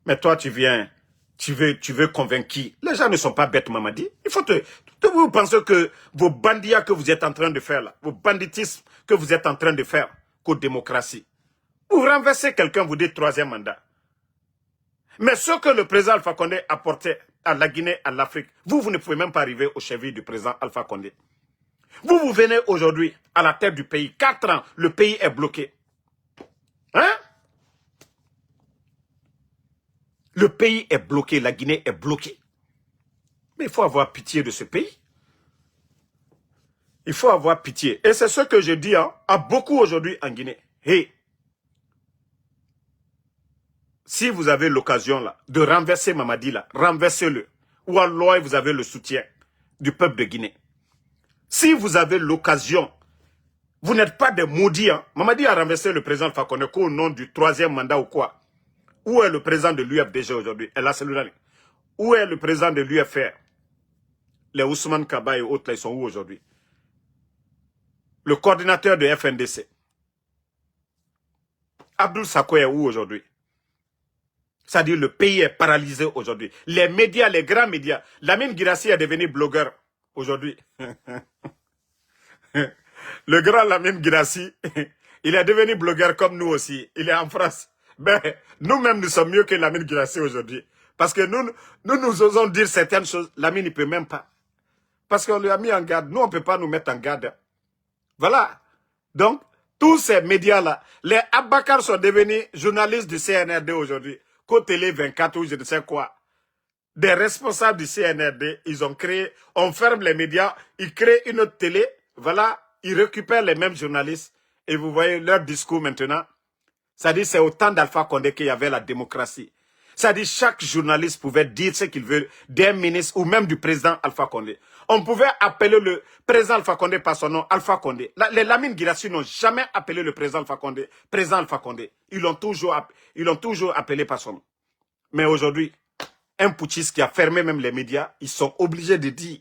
Mais toi, tu viens, tu veux convaincre qui? Les gens ne sont pas bêtes, Mamadi. Il faut vous pensez que vos bandits que vous êtes en train de faire là, vos banditismes que vous êtes en train de faire, qu'aux démocraties. Vous renversez quelqu'un, vous dites troisième mandat. Mais ce que le président Alpha Condé apportait à la Guinée, à l'Afrique, vous ne pouvez même pas arriver au chevilles du président Alpha Condé. Vous venez aujourd'hui à la tête du pays. 4 ans, le pays est bloqué. Hein? Le pays est bloqué, la Guinée est bloquée. Mais il faut avoir pitié de ce pays. Il faut avoir pitié. Et c'est ce que je dis à beaucoup aujourd'hui en Guinée. Hey, si vous avez l'occasion là de renverser Mamadi là, renversez-le. Ou alors vous avez le soutien du peuple de Guinée. Si vous avez l'occasion, vous n'êtes pas des maudits. Mamadi a renversé le président Alpha Condé au nom du troisième mandat ou quoi? Où est le président de l'UFDG aujourd'hui? Où est le président de l'UFR? Les Ousmane Kaba et autres, là, ils sont où aujourd'hui? Le coordinateur de FNDC. Abdoul Sako est où aujourd'hui? C'est-à-dire le pays est paralysé aujourd'hui. Les médias, les grands médias. Lamine Guirassy est devenu blogueur aujourd'hui. Le grand Lamine Guirassy, il est devenu blogueur comme nous aussi. Il est en France. Ben, nous-mêmes, nous sommes mieux que Lamine Guirassy aujourd'hui. Parce que nous osons dire certaines choses. Lamine, il ne peut même pas. Parce qu'on lui a mis en garde. Nous, on ne peut pas nous mettre en garde. Voilà. Donc, tous ces médias-là, les Abakar sont devenus journalistes du CNRD aujourd'hui. Côté 24 ou je ne sais quoi. Des responsables du CNRD, ils ont créé, on ferme les médias, ils créent une autre télé, voilà, ils récupèrent les mêmes journalistes et vous voyez leur discours maintenant. Ça dit c'est au temps d'Alpha Condé qu'il y avait la démocratie. Ça dit chaque journaliste pouvait dire ce qu'il veut d'un ministre ou même du président Alpha Condé. On pouvait appeler le président Alpha Condé par son nom, Alpha Condé. Les Lamine Guirassy n'ont jamais appelé le président Alpha Condé, président Alpha Condé. Ils l'ont toujours appelé par son nom. Mais aujourd'hui, un putschiste qui a fermé même les médias, ils sont obligés de dire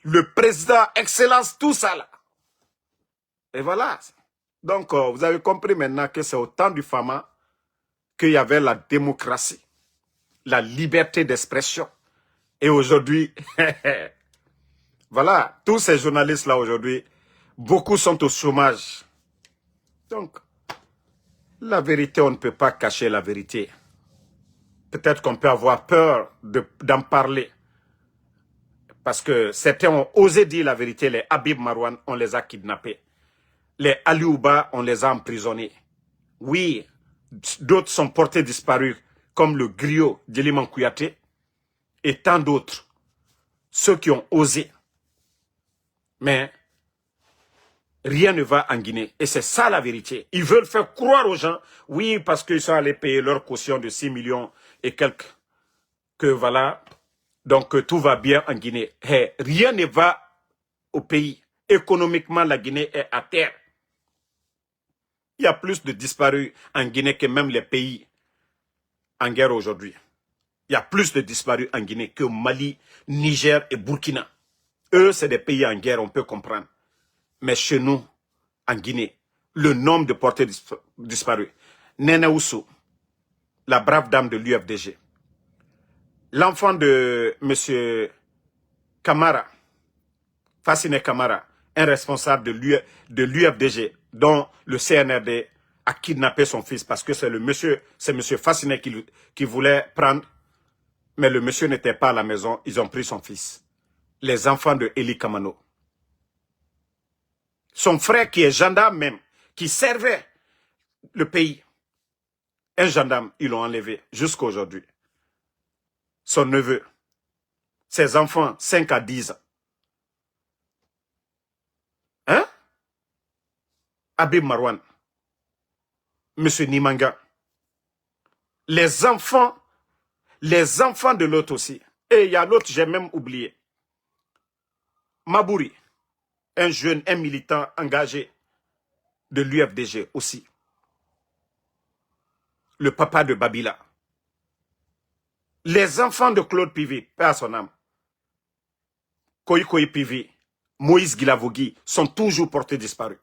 le président, excellence, tout ça là. Et voilà. Donc, vous avez compris maintenant que c'est au temps du Fama qu'il y avait la démocratie, la liberté d'expression. Et aujourd'hui, voilà, tous ces journalistes-là aujourd'hui, beaucoup sont au chômage. Donc, la vérité, on ne peut pas cacher la vérité. Peut-être qu'on peut avoir peur d'en parler. Parce que certains ont osé dire la vérité. Les Habib Marouane, on les a kidnappés. Les Aliouba, on les a emprisonnés. Oui, d'autres sont portés disparus, comme le griot d'Eliman Kouyaté et tant d'autres. Ceux qui ont osé. Mais rien ne va en Guinée. Et c'est ça la vérité. Ils veulent faire croire aux gens, oui, parce qu'ils sont allés payer leur caution de 6 millions et quelques, que voilà, donc que tout va bien en Guinée. Hey, rien ne va au pays. Économiquement, la Guinée est à terre. Il y a plus de disparus en Guinée que même les pays en guerre aujourd'hui. Il y a plus de disparus en Guinée que Mali, Niger et Burkina. Eux, c'est des pays en guerre, on peut comprendre. Mais chez nous, en Guinée, le nombre de portés disparus. Nene Oussou, la brave dame de l'UFDG. L'enfant de M. Kamara, Fassine Kamara, un responsable de l'UFDG, dont le CNRD a kidnappé son fils parce que c'est M. Fassine qui voulait prendre, mais le monsieur n'était pas à la maison, ils ont pris son fils. Les enfants de Eli Kamano. Son frère qui est gendarme même, qui servait le pays. Un gendarme, ils l'ont enlevé jusqu'à aujourd'hui. Son neveu, ses enfants, 5 à 10 ans. Hein? Habib Marouane, Monsieur Nimanga. Les enfants de l'autre aussi. Et il y a l'autre, j'ai même oublié. Mabouri, un jeune, un militant engagé de l'UFDG aussi. Le papa de Babila. Les enfants de Claude Pivi, paix à son âme, Koyi Pivi, Moïse Guilavogui sont toujours portés disparus.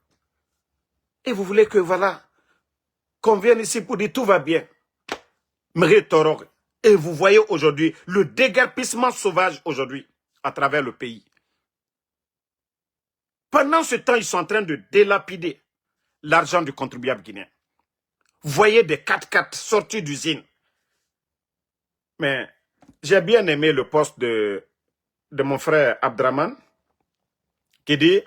Et vous voulez que voilà, qu'on vienne ici pour dire tout va bien. Et vous voyez aujourd'hui le déguerpissement sauvage aujourd'hui à travers le pays. Pendant ce temps, ils sont en train de délapider l'argent du contribuable guinéen. Vous voyez des 4x4 sortis d'usine. Mais j'ai bien aimé le poste de mon frère Abdraman qui dit,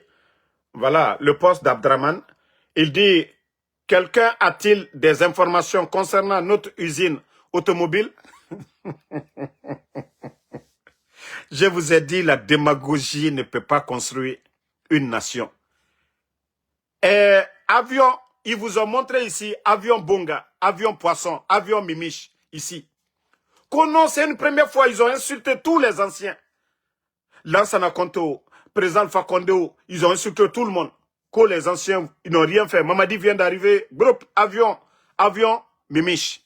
voilà, le poste d'Abdraman, il dit, quelqu'un a-t-il des informations concernant notre usine automobile? Je vous ai dit, la démagogie ne peut pas construire une nation. Et avion, ils vous ont montré ici, avion Bonga, avion Poisson, avion Mimiche, ici. Kono, c'est une première fois, ils ont insulté tous les anciens. Lansana Konto, président Alpha Condé, ils ont insulté tout le monde. Que les anciens, ils n'ont rien fait. Mamadi vient d'arriver, groupe, avion, Mimiche.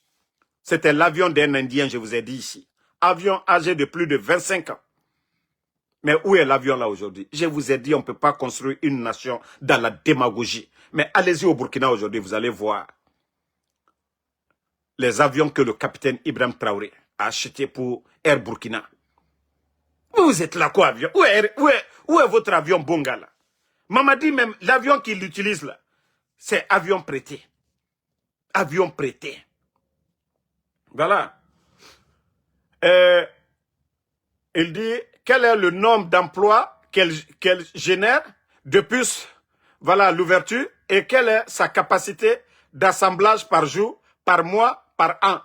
C'était l'avion d'un Indien, je vous ai dit ici. Avion âgé de plus de 25 ans. Mais où est l'avion là aujourd'hui? Je vous ai dit, on ne peut pas construire une nation dans la démagogie. Mais allez-y au Burkina aujourd'hui, vous allez voir les avions que le capitaine Ibrahim Traoré a achetés pour Air Burkina. Vous êtes là quoi, avion? Où est votre avion Bonga là? Mamadi même, l'avion qu'il utilise là, c'est avion prêté. Avion prêté. Voilà. Il dit, quel est le nombre d'emplois qu'elle génère depuis voilà, l'ouverture et quelle est sa capacité d'assemblage par jour, par mois, par an.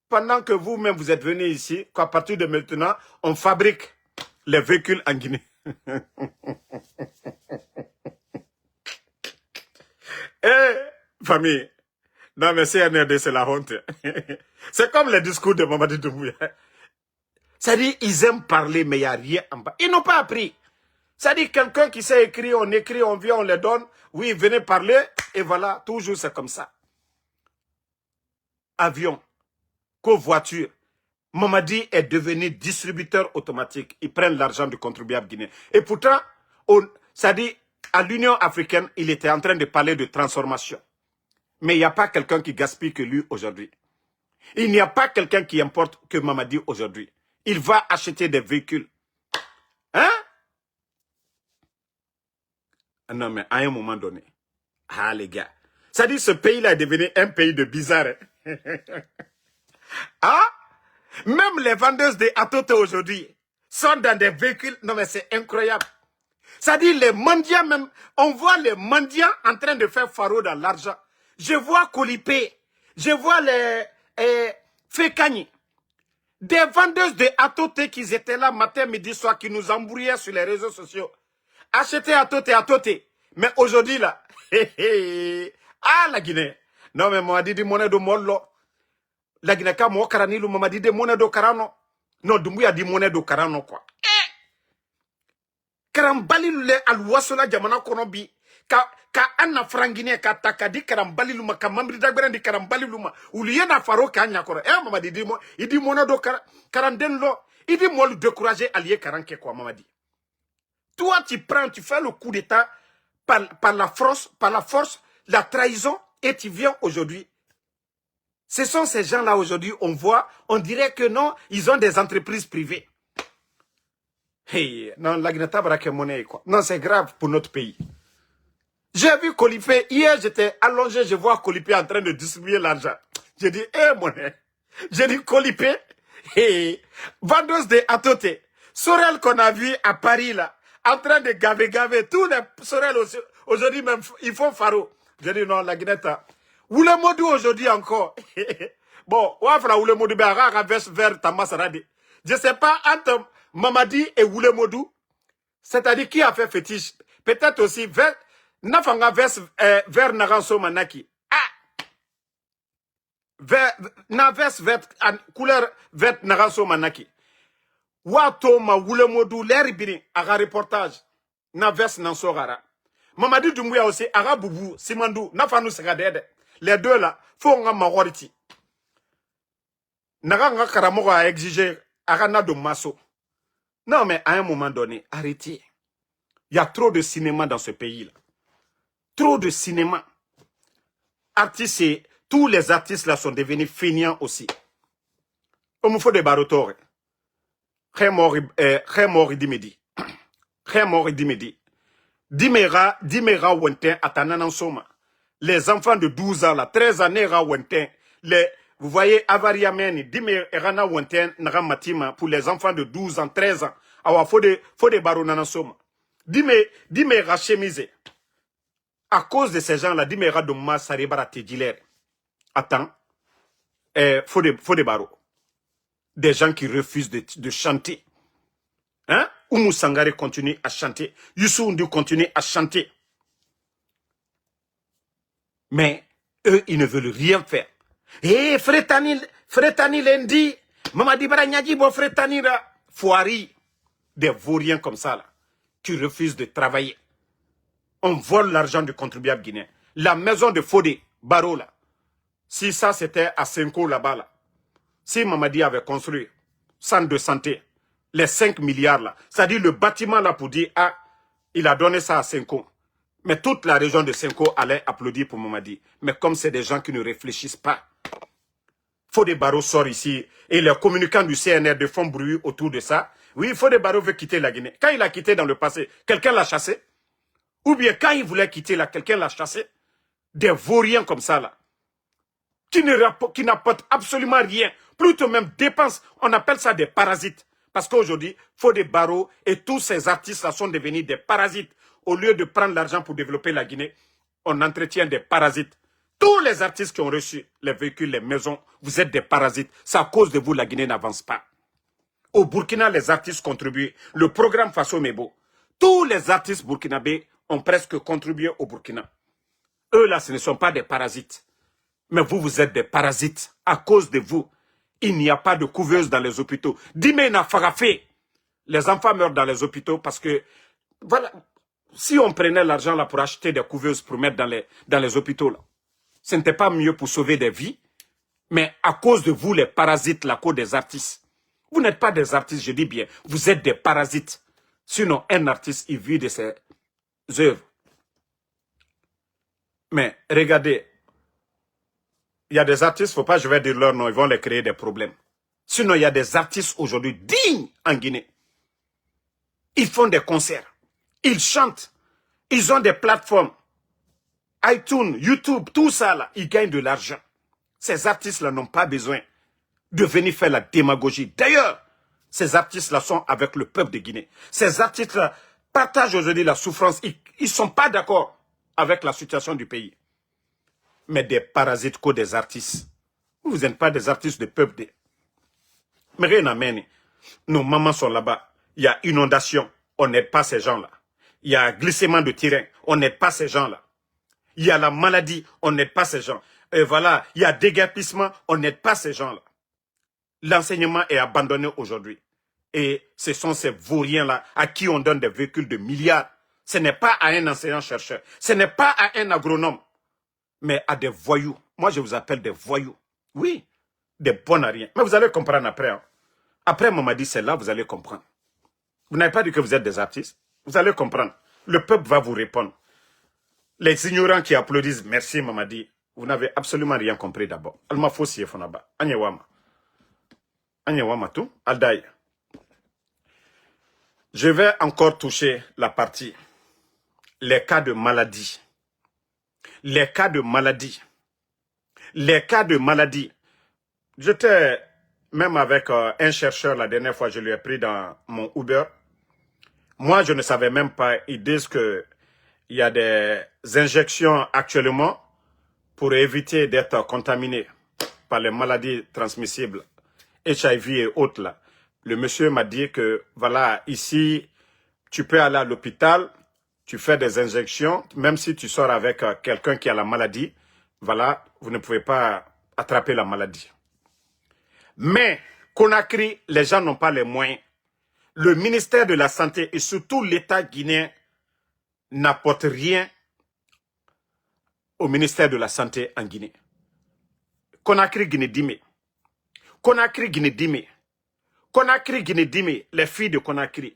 Pendant que vous-même vous êtes venus ici, qu'à partir de maintenant, on fabrique les véhicules en Guinée. Famille, non mais CNRD c'est la honte. C'est comme les discours de Mamadi Doumbouya. C'est-à-dire, ils aiment parler, mais il n'y a rien en bas. Ils n'ont pas appris. C'est-à-dire, quelqu'un qui sait écrire, on vient, on les donne. Oui, venez parler, et voilà, toujours c'est comme ça. Avion, covoiture. Mamadi est devenu distributeur automatique. Ils prennent l'argent du contribuable guinéen. Et pourtant, c'est-à-dire, à l'Union africaine, il était en train de parler de transformation. Mais il n'y a pas quelqu'un qui gaspille que lui aujourd'hui. Il n'y a pas quelqu'un qui importe que Mamadi aujourd'hui. Il va acheter des véhicules. Hein? Non, mais à un moment donné. Ah, les gars. Ça dit, ce pays-là est devenu un pays de bizarre. Hein? Ah? Même les vendeuses de Atote aujourd'hui sont dans des véhicules. Non, mais c'est incroyable. Ça dit, les mendiants même, on voit les mendiants en train de faire faro dans l'argent. Je vois Kolipé, je vois les Fekani. Des vendeuses de Atote qui étaient là matin, midi, soir, qui nous embrouillaient sur les réseaux sociaux. Acheter Atote. Mais aujourd'hui, là, ah, la Guinée. Non, mais moi, dit monnaie de mollo. La Guinée, quand moi, Karanilu, m'a dit monnaie de Karano. Non, Doumbouya dit monnaie de Karano, quoi. Karambalilu le alwasola jamana konobi. Ka anna frangine ka takadi karambalilu ma kamambri dagberandi karambalilu ma. Uliye na faro ka anya koro. Mamadi di mo, idi mona do karanden lo. Idi mo le décourager allié karanke quoi mamadi. Toi tu prends, tu fais le coup d'état par la force, la trahison et tu viens aujourd'hui. Ce sont ces gens-là aujourd'hui, on voit, on dirait que non, ils ont des entreprises privées. Hey, non, la Guinée Tabarake monnaie quoi. Non, c'est grave pour notre pays. J'ai vu Kolipé, hier j'étais allongé, je vois Kolipé en train de distribuer l'argent. J'ai dit, monnaie. J'ai dit, Kolipé, vendeuse de Atote. Sorel qu'on a vu à Paris là, en train de gaver, tous les Sorel aujourd'hui même, ils font faro. J'ai dit, non, la Guinée Tabarake. Oulemodou aujourd'hui encore. Bon, ouafra Oulemodou, vers Tamasarade. Je sais pas, entre Mamadi et Oulemodou, c'est-à-dire qui a fait fétiche. Peut-être aussi vers Naranso Manaki. Ah! Couleur vert Naranso Manaki. Wato ma Oulemodou, l'air bini, à reportage. Naves Nansogara. Mamadi Doumbouya aussi, Araboubou, Simandou, Nafanou Segadede. Les deux là, faut nga Mawariti. Naga Karamogo a exigé Arana de Masso. Non, mais à un moment donné, arrêtez. Il y a trop de cinéma dans ce pays-là. Trop de cinéma. Artistes, tous les artistes là sont devenus feignants aussi. Il me faut des barotores. Khemori Dimedi. Khemori Dimedi. Dimera Wenten Atanan Soma. Les enfants de 12 ans, là, 13 années, Wenten. Vous voyez, Avariameni, Dimera Wenten, Naramatima, pour les enfants de 12 ans, 13 ans. Il faut des baronans Soma. Dimera chemise. À cause de ces gens-là, Dimera Doma Saribara Tedjiler. Attends. Faut des barreaux. Des gens qui refusent de chanter. Hein? Oumou Sangare continue à chanter. Youssou N'Dour continue à chanter. Mais eux, ils ne veulent rien faire. Eh, Fretani Lendi, Mamadi Baranyadi, bon Fretani là. Foiri. Des vauriens comme ça, là, qui refusent de travailler. On vole l'argent du contribuable guinéen. La maison de Fodé, Baro, là. Si ça, c'était à Senko, là-bas, là. Si Mamadi avait construit centre de santé, les 5 milliards là, c'est-à-dire le bâtiment là pour dire, ah, il a donné ça à Senko. Mais toute la région de Senko allait applaudir pour Mamadi. Mais comme c'est des gens qui ne réfléchissent pas, Fodé Barreau sort ici et les communicants du CNR font bruit autour de ça. Oui, Fodé Barreau veut quitter la Guinée. Quand il a quitté dans le passé, quelqu'un l'a chassé. Ou bien quand il voulait quitter là, quelqu'un l'a chassé. Des vauriens comme ça là, qui n'apportent absolument rien. Plutôt même dépenses. On appelle ça des parasites. Parce qu'aujourd'hui, Fodé Barreau et tous ces artistes-là sont devenus des parasites. Au lieu de prendre l'argent pour développer la Guinée, on entretient des parasites. Tous les artistes qui ont reçu les véhicules, les maisons, vous êtes des parasites. C'est à cause de vous, la Guinée n'avance pas. Au Burkina, les artistes contribuent. Le programme Faso Mebo. Tous les artistes burkinabés ont presque contribué au Burkina. Eux, là, ce ne sont pas des parasites. Mais vous, vous êtes des parasites. À cause de vous, il n'y a pas de couveuse dans les hôpitaux. Dime n'a farafé. Les enfants meurent dans les hôpitaux parce que, voilà, si on prenait l'argent là pour acheter des couveuses pour mettre dans les hôpitaux, là, ce n'était pas mieux pour sauver des vies. Mais à cause de vous, les parasites, la cause des artistes. Vous n'êtes pas des artistes, je dis bien. Vous êtes des parasites. Sinon, un artiste, il vit de ses œuvres. Mais regardez, il y a des artistes, faut pas, je vais dire leur nom, ils vont les créer des problèmes. Sinon, il y a des artistes aujourd'hui dignes en Guinée. Ils font des concerts, ils chantent, ils ont des plateformes, iTunes, YouTube, tout ça là, ils gagnent de l'argent. Ces artistes-là n'ont pas besoin de venir faire la démagogie. D'ailleurs, ces artistes-là sont avec le peuple de Guinée. Ces artistes-là partagent aujourd'hui la souffrance. Ils ne sont pas d'accord avec la situation du pays. Mais des parasites que des artistes. Vous n'êtes pas des artistes de peuple. Mais rien à mener. Nos mamans sont là-bas. Il y a inondation. On n'aide pas ces gens-là. Il y a glissement de terrain. On n'aide pas ces gens-là. Il y a la maladie. On n'aide pas ces gens. Et voilà, il y a déguerpissement. On n'aide pas ces gens-là. L'enseignement est abandonné aujourd'hui. Et ce sont ces vauriens-là à qui on donne des véhicules de milliards. Ce n'est pas à un enseignant-chercheur. Ce n'est pas à un agronome. Mais à des voyous. Moi, je vous appelle des voyous. Oui, des bons à rien. Mais vous allez comprendre après. Hein. Après, Mamadi, c'est là, vous allez comprendre. Vous n'avez pas dit que vous êtes des artistes. Vous allez comprendre. Le peuple va vous répondre. Les ignorants qui applaudissent, merci Mamadi. Vous n'avez absolument rien compris d'abord. Alma Fossi et Fonaba. Anyewama. Anyewama tout. Aldaï. Je vais encore toucher la partie. Les cas de maladie. Les cas de maladie. Les cas de maladie. J'étais même avec un chercheur la dernière fois, je lui ai pris dans mon Uber. Moi, je ne savais même pas. Ils disent qu'il y a des injections actuellement pour éviter d'être contaminé par les maladies transmissibles, HIV et autres. Là. Le monsieur m'a dit que, voilà, ici, tu peux aller à l'hôpital, tu fais des injections, même si tu sors avec quelqu'un qui a la maladie, voilà, vous ne pouvez pas attraper la maladie. Mais, Conakry, les gens n'ont pas les moyens. Le ministère de la Santé et surtout l'État guinéen n'apporte rien au ministère de la Santé en Guinée. Conakry, Guinée-Dimé. Conakry, Guinée-Dimé. Conakry, Guinée-Dimé. Les filles de Conakry.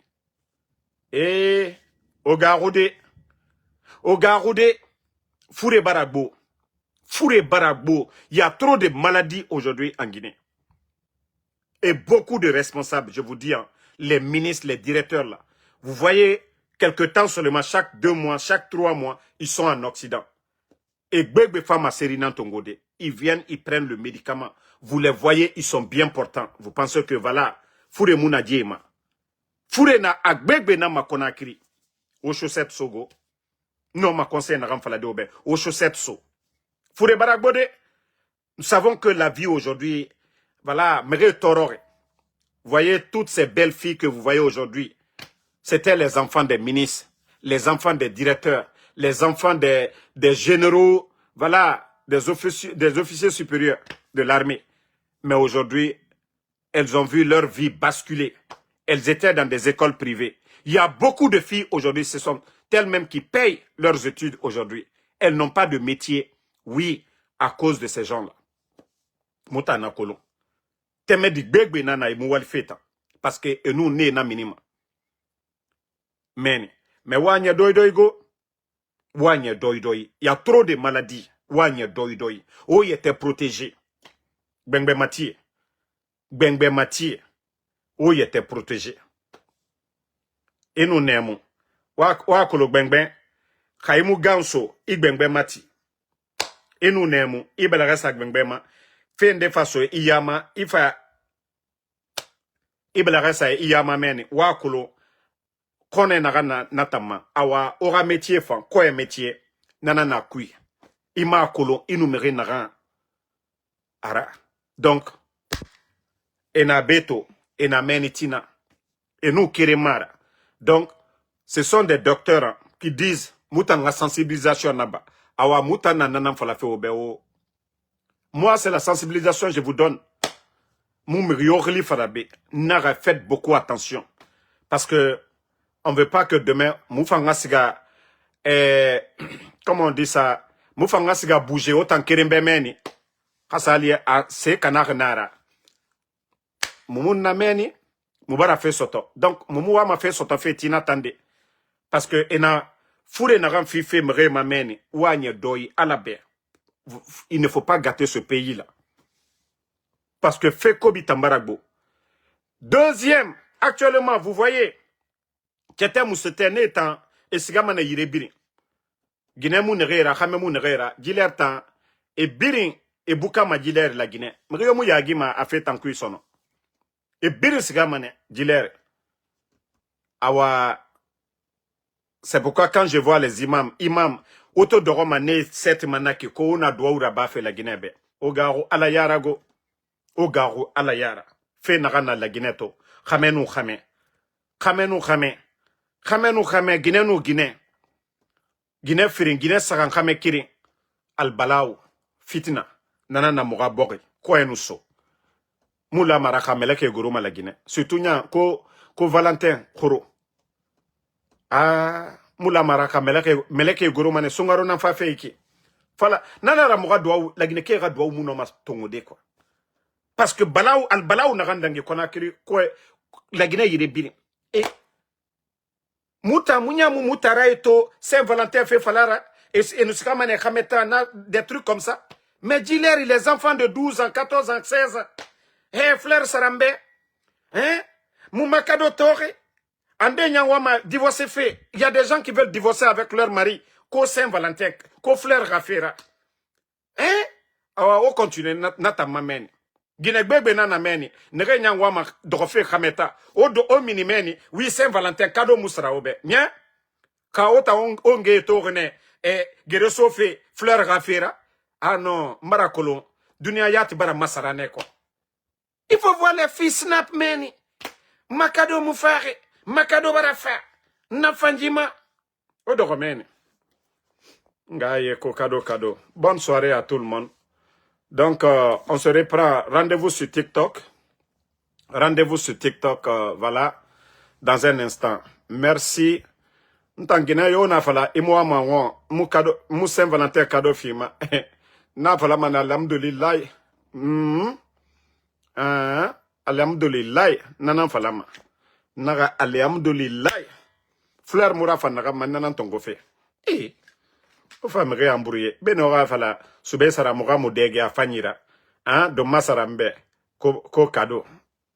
Et Ogaroudé. Ogaroudé. Fouré Baragbo. Fouré Baragbo. Il y a trop de maladies aujourd'hui en Guinée. Et beaucoup de responsables, je vous dis, hein, les ministres, les directeurs là. Vous voyez, quelque temps seulement, chaque 2 mois, chaque 3 mois, ils sont en Occident. Et Gbegbe Fama Serinan Tongode, ils viennent, ils prennent le médicament. Vous les voyez, ils sont bien portants. Vous pensez que voilà, Fouré Mouna Diema. Fouré na Agbegbe na ma Conakry. Aux chaussettes Sogo. Non, ma conseil n'a pas fallu d'obé. Aux chaussettes So. Fouré Baragbode. Nous savons que la vie aujourd'hui, voilà, Méré Torore. Vous voyez toutes ces belles filles que vous voyez aujourd'hui. C'était les enfants des ministres, les enfants des directeurs, les enfants des généraux, voilà, des officiers supérieurs de l'armée. Mais aujourd'hui, elles ont vu leur vie basculer. Elles étaient dans des écoles privées. Il y a beaucoup de filles aujourd'hui, ce sont elles-mêmes qui payent leurs études aujourd'hui. Elles n'ont pas de métier, oui, à cause de ces gens-là. Moutana Kolon. Teme di gbegbe nana imuwal feta. Parce que nous ne na minima. Mais wanya doi doi go. Wanya doi doi. Il y a trop de maladies. Wanya doi doi. Oh, il était protégé. Bengbe Matié. Bengbe Matié. Oh, il était protégé. Et nous n'aimons. Wakolo bengbe. Kaimu ganso. I bengbe mati. Et nous n'aimons. I belarasa bengbe ma. Fende faso iyama. Ifa. I belarasa iyama meni. Wakolo. Kone naga natama. Awa. Ora métier fan. Quoi métier. Nana na kui. Ima kolo. Inumere naga. Ara. Donc. Ena beto. Ena menitina. Et nous kiremara. Donc. Ce sont des docteurs hein, qui disent Moutanga sensibilisation naba. Awa Moutana nanam falafe obeo. Moi, c'est la sensibilisation je vous donne. Moumriorli farabe. Nara, faites beaucoup attention. Parce que on veut pas que demain, Moufanga siga, comment on dit ça, Moufanga siga bouger autant kirembe meni. Kasali a se kanar nara. Moumoun na meni, Moubara fait soto. Donc, Moumouwa ma fait soto fait tinatande. Parce que ena fouré n'a fi fait mre mameni ouanye doi à la baie. Il ne faut pas gâter ce pays là. Parce que fait Kobi Tambaragbo. Deuxième, actuellement vous voyez Kete Moussete étant et sigamana yire birin. Guinée mounera, Hamé mounera, Giler tan et birin et Boukama Giler la Guinée. Mriomou Yagima a fait en cuisson. Et birin sigamane Giler. Awa. C'est pourquoi quand je vois les imams, auto de romane, 7 manaki, ko na doa ou rabafe la Guinée, Ogaro alayara go, Ogaro alayara, fe narana la Guinée to, Khamenu khame, Khamenu khame, Khamenu khame, Guinée no Guinée, Guinée firin, Guinée saran khame kirin, Al-Balaou, Fitna, Nanana moura bori, Koen so, Moula maraka meleke guruma la Guinée, surtout nya, ko Valentin, Koro. Ah, Moula Maraka, Meleke Goromane, Songaro Nanfa Feiki. Voilà, Nana Moura doit, la Guinée doit Mounoma Tongode, quoi. Parce que Balaou, Al-Balaou Narandangi, Konakiri, quoi, la Guinée, il est bien. Et, Mouta, Moutara et To, Saint-Valentin fait Falara, et nous sommes des trucs comme ça. Mais dis-leur, les enfants de 12 ans, 14 ans, 16 ans, hein, Fleur Sarambe, hein, Moumakado Tore, Andé Nyawama, divorcé fait. Il y a des gens qui veulent divorcer avec leur mari. Ko Saint-Valentin, ko Fleur Rafera. Hein? Awa, on continue, nata mameni. Guinée-Bébé nana meni. Nere Nyawama, drofe Khameta. O minimeni, oui, Saint-Valentin, cadeau Moussra Obe. Bien? Kaota onge tourne, Gere Sofé, Fleur Rafera. Ah non, Marakolon. Dunia yati bara masarane quoi. Il faut voir les filles snap meni. Makado Moufare. Makado Barafa, Nafanjima, Odoromene. Ngaye ko cadeau. Bonne soirée à tout le monde. Donc, on se reprend. Rendez-vous sur TikTok. Voilà, dans un instant. Merci. Ntangina yo na fala imo amanwo mu cadeau mu Saint Valentin cadeau fima. Na fala man alhamdulillah. Alhamdulillah nanan fala ma. Naga alhamdulillah. Fleur mura fa naga man nanan tongo fe. O fa me embrouiller. Beno ga fala sube sara muga mudege afanyira. Do masara mbe ko cadeau.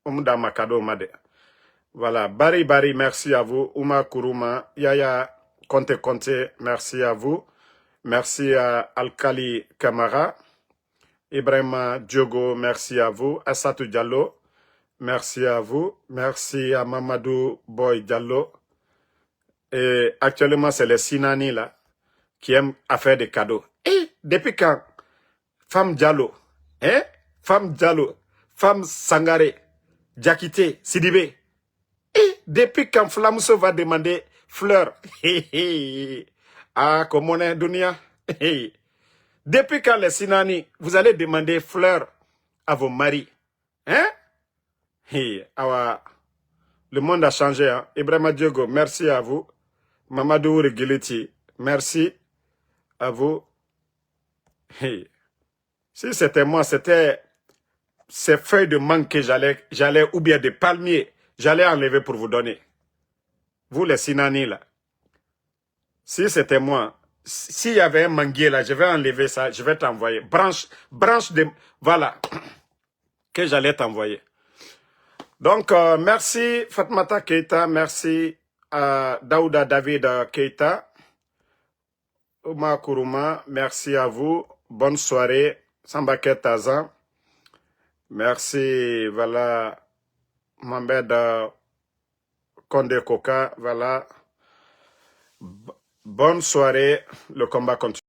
Omuda ma cadeau made. Voilà, Bari, merci à vous. Ouma Kuruma, Yaya Conte, merci à vous. Merci à Alkali Kamara. Ibrahima Diogo, merci à vous. Assatou Diallo, merci à vous. Merci à Mamadou Boy Diallo. Et actuellement, c'est les Sinani là qui aiment à faire des cadeaux. Et depuis quand Femme Diallo, Femme Diallo, Femme Sangare, Diakité, Sidibé. Et depuis quand Flamousso va demander fleurs, comme on est Dunia, depuis quand les Sinani, vous allez demander fleurs à vos maris, le monde a changé, hein. Ibrahima Diogo, merci à vous. Mamadou Regiliti, merci à vous. Si c'était moi, c'était ces feuilles de mangue que j'allais, ou bien des palmiers, j'allais enlever pour vous donner. Vous les Sinani là. Si c'était moi, s'il y avait un manguier là, je vais enlever ça, je vais t'envoyer. Branche de... Voilà. Que j'allais t'envoyer. Donc, merci Fatmata Keita, merci à Daouda David Keita. Ouma Kuruma, merci à vous. Bonne soirée. Sambaket Tazan. Merci, voilà. Mohamed Konde Koka, voilà. Bonne soirée. Le combat continue.